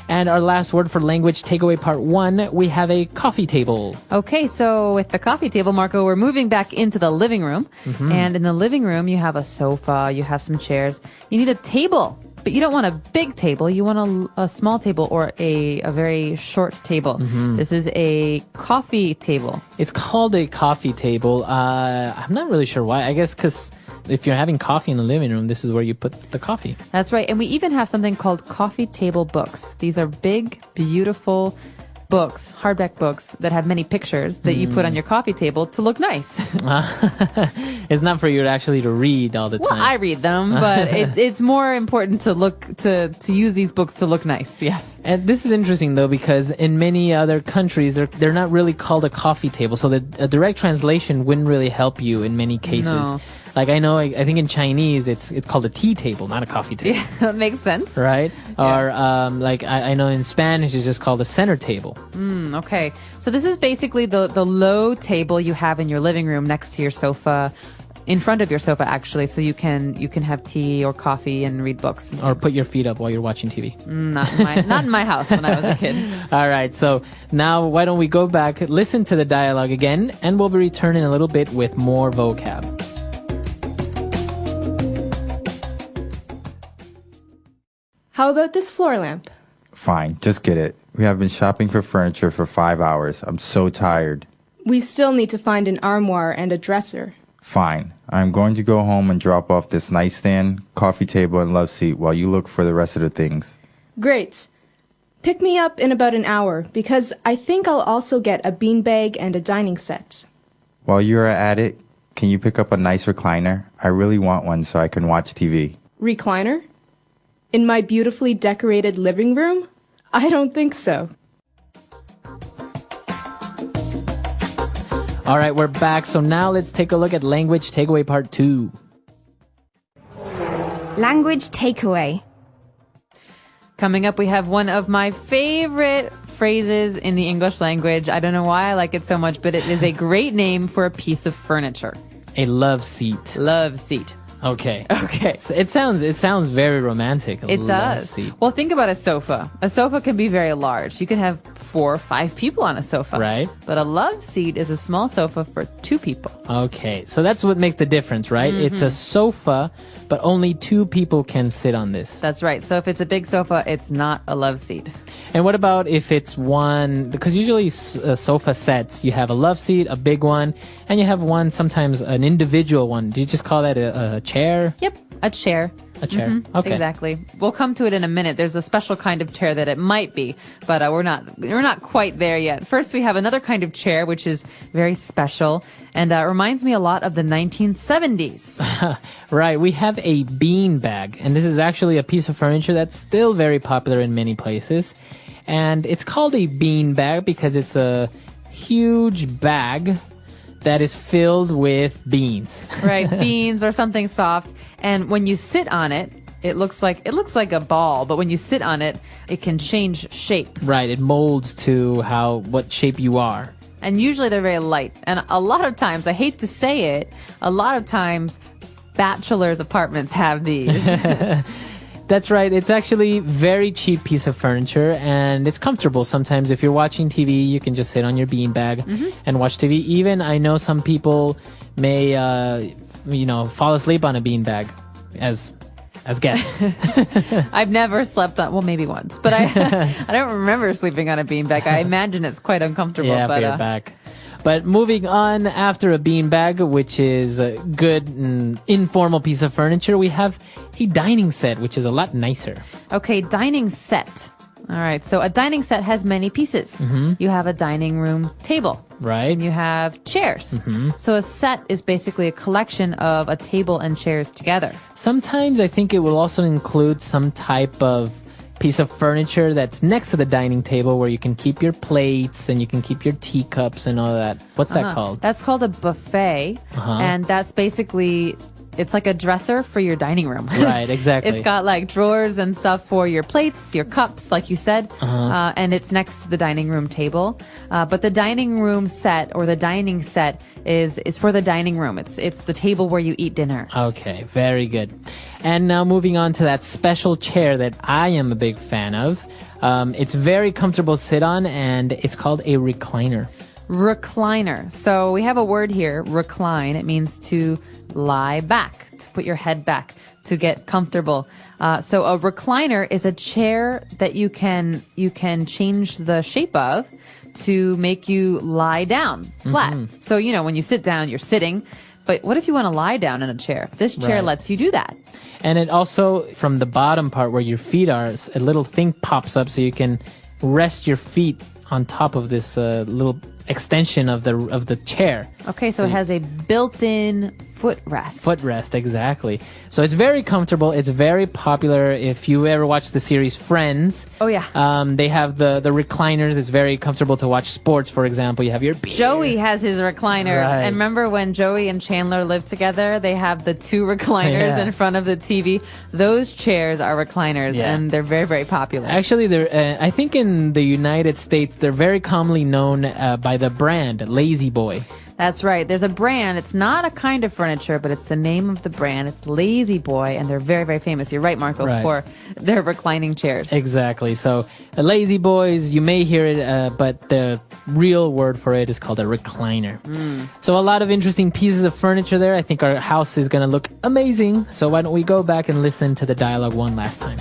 And our last word for language takeaway part 1, we have a coffee table. Okay, so with the coffee table, Marco, we're moving back into the living room. And in the living room, you have a sofa, you have some chairs. You need a table. But you don't want a big table. You want a small table or a very short table. This is a coffee table. It's called a coffee table. I'm not really sure why. I guess because if you're having coffee in the living room, this is where you put the coffee. That's right. And we even have something called coffee table books. These are big, beautiful books, hardback books that have many pictures that you put on your coffee table to look nice. It's not for you to read all the time. Well, I read them, but it's more important to use these books to look nice. Yes. And this is interesting though, because in many other countries, they're not really called a coffee table. So a direct translation wouldn't really help you in many cases. No. Like I think in Chinese, it's called a tea table, not a coffee table. Yeah, that makes sense. Right? Yeah. Or like I know in Spanish, it's just called a center table. Okay. So this is basically the low table you have in your living room next to your sofa. In front of your sofa, actually, so you can have tea or coffee and read books. Or put your feet up while you're watching TV. Not in my house when I was a kid. All right, so now why don't we go back, listen to the dialogue again, and we'll be returning in a little bit with more vocab. How about this floor lamp? Fine, just get it. We have been shopping for furniture for 5 hours. I'm so tired. We still need to find an armoire and a dresser. Fine. I'm going to go home and drop off this nightstand, coffee table, and love seat while you look for the rest of the things. Great. Pick me up in about an hour, because I think I'll also get a beanbag and a dining set. While you're at it, can you pick up a nice recliner? I really want one so I can watch TV. Recliner? In my beautifully decorated living room? I don't think so. All right, we're back. So now let's take a look at language takeaway part 2. Language takeaway. Coming up, we have one of my favorite phrases in the English language. I don't know why I like it so much, but it is a great name for a piece of furniture. A love seat. Love seat. Okay. Okay. So it sounds very romantic. It does. Seat. Well, think about a sofa. A sofa can be very large. You can have 4 or 5 people on a sofa. Right. But a love seat is a small sofa for 2 people. Okay. So that's what makes the difference, right? It's a sofa, but only 2 people can sit on this. That's right. So if it's a big sofa, it's not a love seat. And what about if it's one, because usually sofa sets, you have a love seat, a big one, and you have one, sometimes an individual one. Do you just call that a chair? Yep, a chair. A chair. Okay. Exactly. We'll come to it in a minute. There's a special kind of chair that it might be, but we're not quite there yet. First, we have another kind of chair, which is very special and reminds me a lot of the 1970s. Right. We have a bean bag, and this is actually a piece of furniture that's still very popular in many places. And it's called a bean bag because it's a huge bag that is filled with beans. Right, beans or something soft. And when you sit on it, it looks like a ball, but when you sit on it, it can change shape. Right, it molds to what shape you are. And usually they're very light. And a lot of times, I hate to say it, a lot of times bachelors' apartments have these. That's right. It's actually very cheap piece of furniture, and it's comfortable. Sometimes if you're watching TV, you can just sit on your beanbag and watch TV. Even I know some people may, fall asleep on a beanbag as guests. I've never slept on, well, maybe once, but I don't remember sleeping on a beanbag. I imagine it's quite uncomfortable. Yeah, for your back. But moving on, after a beanbag, which is a good and informal piece of furniture, we have a dining set, which is a lot nicer. Okay, dining set. All right, so a dining set has many pieces. You have a dining room table. Right. And you have chairs. So a set is basically a collection of a table and chairs together. Sometimes I think it will also include some type of piece of furniture that's next to the dining table where you can keep your plates and you can keep your teacups and all that. What's that called? That's called a buffet. And that's basically, it's like a dresser for your dining room. Right, exactly. It's got like drawers and stuff for your plates, your cups, like you said. And it's next to the dining room table. But the dining room set or the dining set is for the dining room. It's the table where you eat dinner. Okay, very good. And now moving on to that special chair that I am a big fan of. It's very comfortable to sit on, and it's called a recliner. Recliner. So we have a word here, recline. It means to lie back, to put your head back, to get comfortable. So a recliner is a chair that you can change the shape of to make you lie down flat. So, when you sit down, you're sitting. But what if you want to lie down in a chair? This chair lets you do that. And it also, from the bottom part where your feet are, a little thing pops up so you can rest your feet on top of this little extension of the chair. Okay, so it has a built-in footrest. Footrest, exactly. So it's very comfortable. It's very popular. If you ever watch the series Friends, oh yeah, they have the recliners. It's very comfortable to watch sports. For example, you have your beer. Joey has his recliner. Right. And remember when Joey and Chandler lived together? They have the 2 recliners in front of the TV. Those chairs are recliners, and they're very, very popular. Actually, they're. I think in the United States, they're very commonly known by the brand Lazy Boy. That's right. There's a brand. It's not a kind of furniture, but it's the name of the brand. It's Lazy Boy, and they're very, very famous. You're right, Marco, for their reclining chairs. Exactly. So, Lazy Boys, you may hear it, but the real word for it is called a recliner. So, a lot of interesting pieces of furniture there. I think our house is going to look amazing. So, why don't we go back and listen to the dialogue one last time?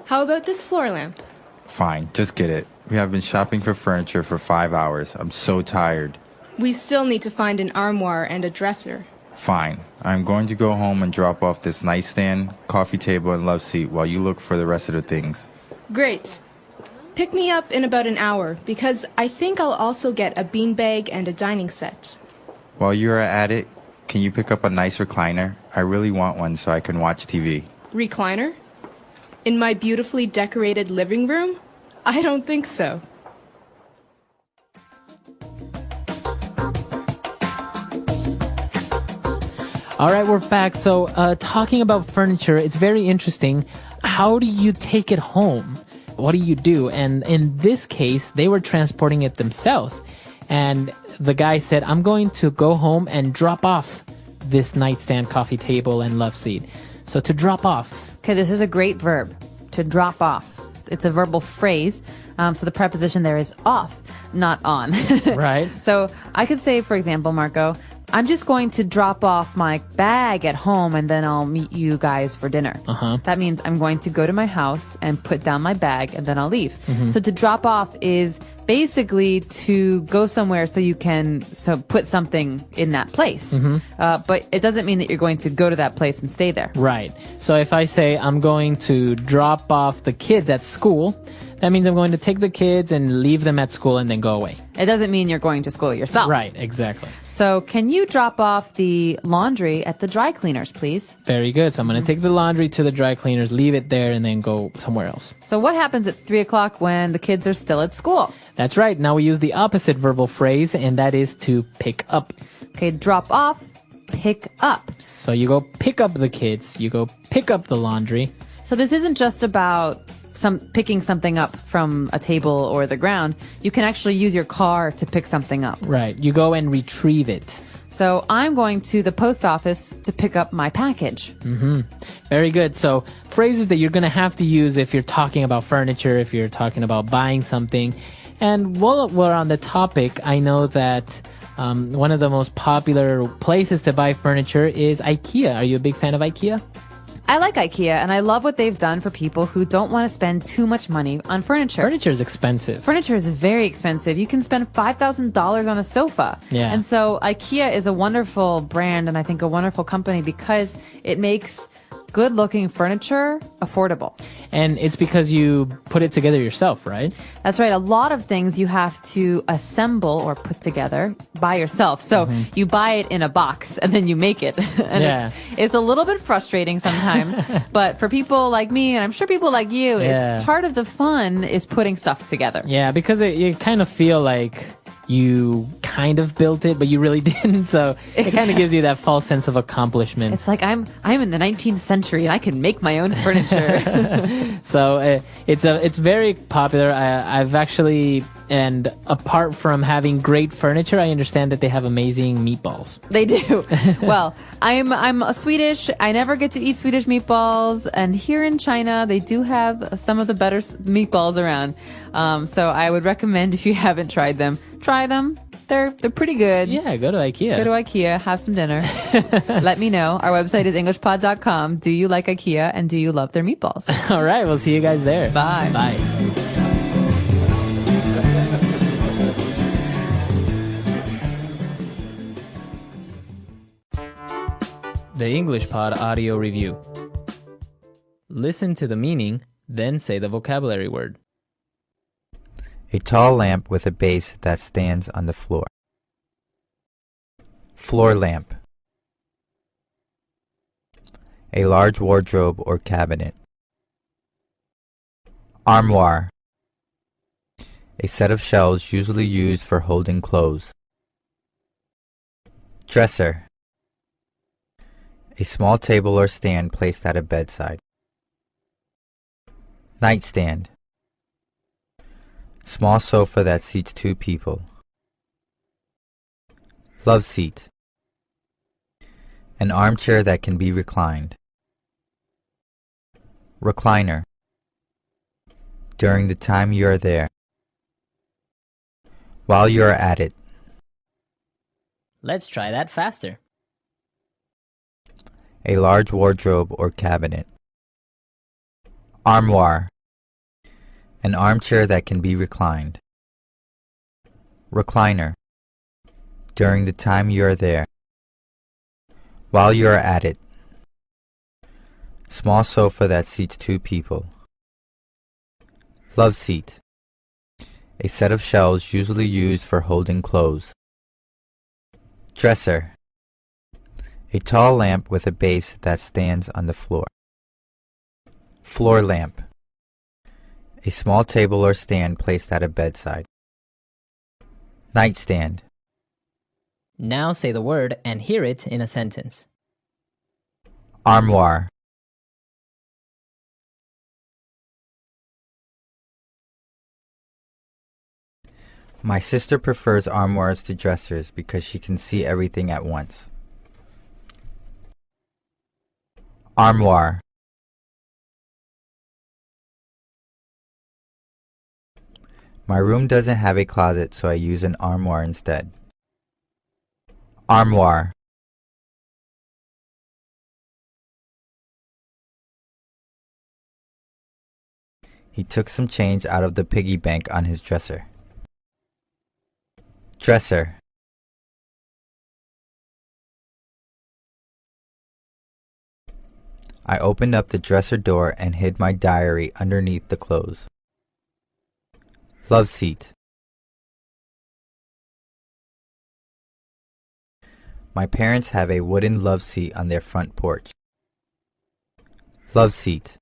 How about this floor lamp? Fine, just get it. We have been shopping for furniture for 5 hours. I'm so tired. We still need to find an armoire and a dresser. Fine. I'm going to go home and drop off this nightstand, coffee table, and love seat while you look for the rest of the things. Great. Pick me up in about an hour, because I think I'll also get a beanbag and a dining set. While you're at it, can you pick up a nice recliner? I really want one so I can watch TV. Recliner? In my beautifully decorated living room? I don't think so. All right, we're back. So, talking about furniture, it's very interesting. How do you take it home? What do you do? And in this case, they were transporting it themselves. And the guy said, I'm going to go home and drop off this nightstand, coffee table, and love seat. So to drop off. Okay, this is a great verb, to drop off. It's a verbal phrase. So the preposition there is off, not on. Right. So I could say, for example, Marco, I'm just going to drop off my bag at home and then I'll meet you guys for dinner. That means I'm going to go to my house and put down my bag and then I'll leave. So to drop off is basically to go somewhere so you can put something in that place. But it doesn't mean that you're going to go to that place and stay there. Right. So if I say I'm going to drop off the kids at school, that means I'm going to take the kids and leave them at school and then go away. It doesn't mean you're going to school yourself. Right, exactly. So can you drop off the laundry at the dry cleaners, please? Very good. So I'm going to take the laundry to the dry cleaners, leave it there, and then go somewhere else. So what happens at 3 o'clock when the kids are still at school? That's right. Now we use the opposite verbal phrase, and that is to pick up. Okay, drop off, pick up. So you go pick up the kids, you go pick up the laundry. So this isn't just about picking something up from a table or the ground. You can actually use your car to pick something up. Right. You go and retrieve it. So I'm going to the post office to pick up my package. Very good. So phrases that you're going to have to use if you're talking about furniture, if you're talking about buying something. And while we're on the topic, I know that one of the most popular places to buy furniture is IKEA. Are you a big fan of IKEA? I like IKEA, and I love what they've done for people who don't want to spend too much money on furniture. Furniture is expensive. Furniture is very expensive. You can spend $5,000 on a sofa. Yeah. And so IKEA is a wonderful brand, and I think a wonderful company because it makes good-looking furniture affordable. And it's because you put it together yourself, right? That's right. A lot of things you have to assemble or put together by yourself. So you buy it in a box and then you make it. And it's a little bit frustrating sometimes. But for people like me, and I'm sure people like you, it's part of the fun is putting stuff together. Yeah, because you kind of feel like you kind of built it, but you really didn't. So it kind of gives you that false sense of accomplishment. It's like I'm in the 19th century and I can make my own furniture. So it's very popular. I've actually, and apart from having great furniture, I understand that they have amazing meatballs. They do. Well, I'm a Swedish. I never get to eat Swedish meatballs, and here in China, they do have some of the better meatballs around. So I would recommend if you haven't tried them, try them. They're pretty good. Yeah, go to IKEA. Go to IKEA, have some dinner. Let me know. Our website is englishpod.com. Do you like IKEA and do you love their meatballs? All right, we'll see you guys there. Bye. Bye. The English Pod audio review. Listen to the meaning, then say the vocabulary word. A tall lamp with a base that stands on the floor. Floor lamp. A large wardrobe or cabinet. Armoire. A set of shelves usually used for holding clothes. Dresser. A small table or stand placed at a bedside. Nightstand. Small sofa that seats 2 people. Love seat. An armchair that can be reclined. Recliner. During the time you are there. While you are at it. Let's try that faster. A large wardrobe or cabinet. Armoire. An armchair that can be reclined. Recliner. During the time you are there. While you are at it. Small sofa that seats 2 people. Love seat. A set of shelves usually used for holding clothes. Dresser. A tall lamp with a base that stands on the floor. Floor lamp. A small table or stand placed at a bedside. Nightstand. Now say the word and hear it in a sentence. Armoire. My sister prefers armoires to dressers because she can see everything at once. Armoire. My room doesn't have a closet, so I use an armoire instead. Armoire. He took some change out of the piggy bank on his dresser. Dresser. I opened up the dresser door and hid my diary underneath the clothes. Love seat. My parents have a wooden love seat on their front porch. Love seat.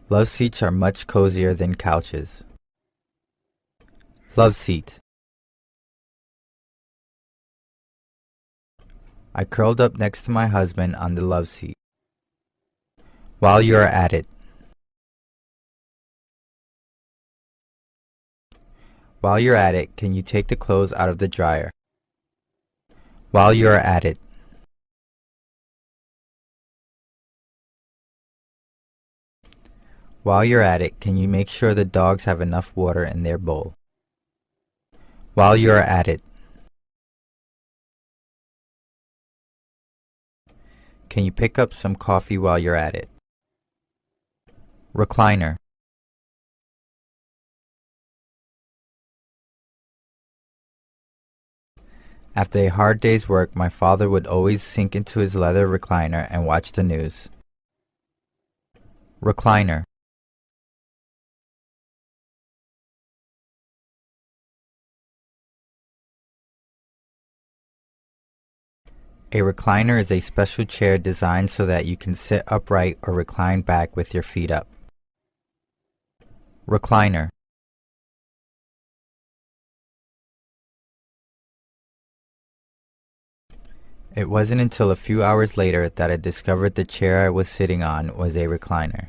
Love seats are much cozier than couches. Love seat. I curled up next to my husband on the love seat. While you are at it. While you're at it, can you take the clothes out of the dryer? While you are at it. While you're at it, can you make sure the dogs have enough water in their bowl? While you are at it. Can you pick up some coffee while you're at it? Recliner. After a hard day's work, my father would always sink into his leather recliner and watch the news. Recliner. A recliner is a special chair designed so that you can sit upright or recline back with your feet up. Recliner. It wasn't until a few hours later that I discovered the chair I was sitting on was a recliner.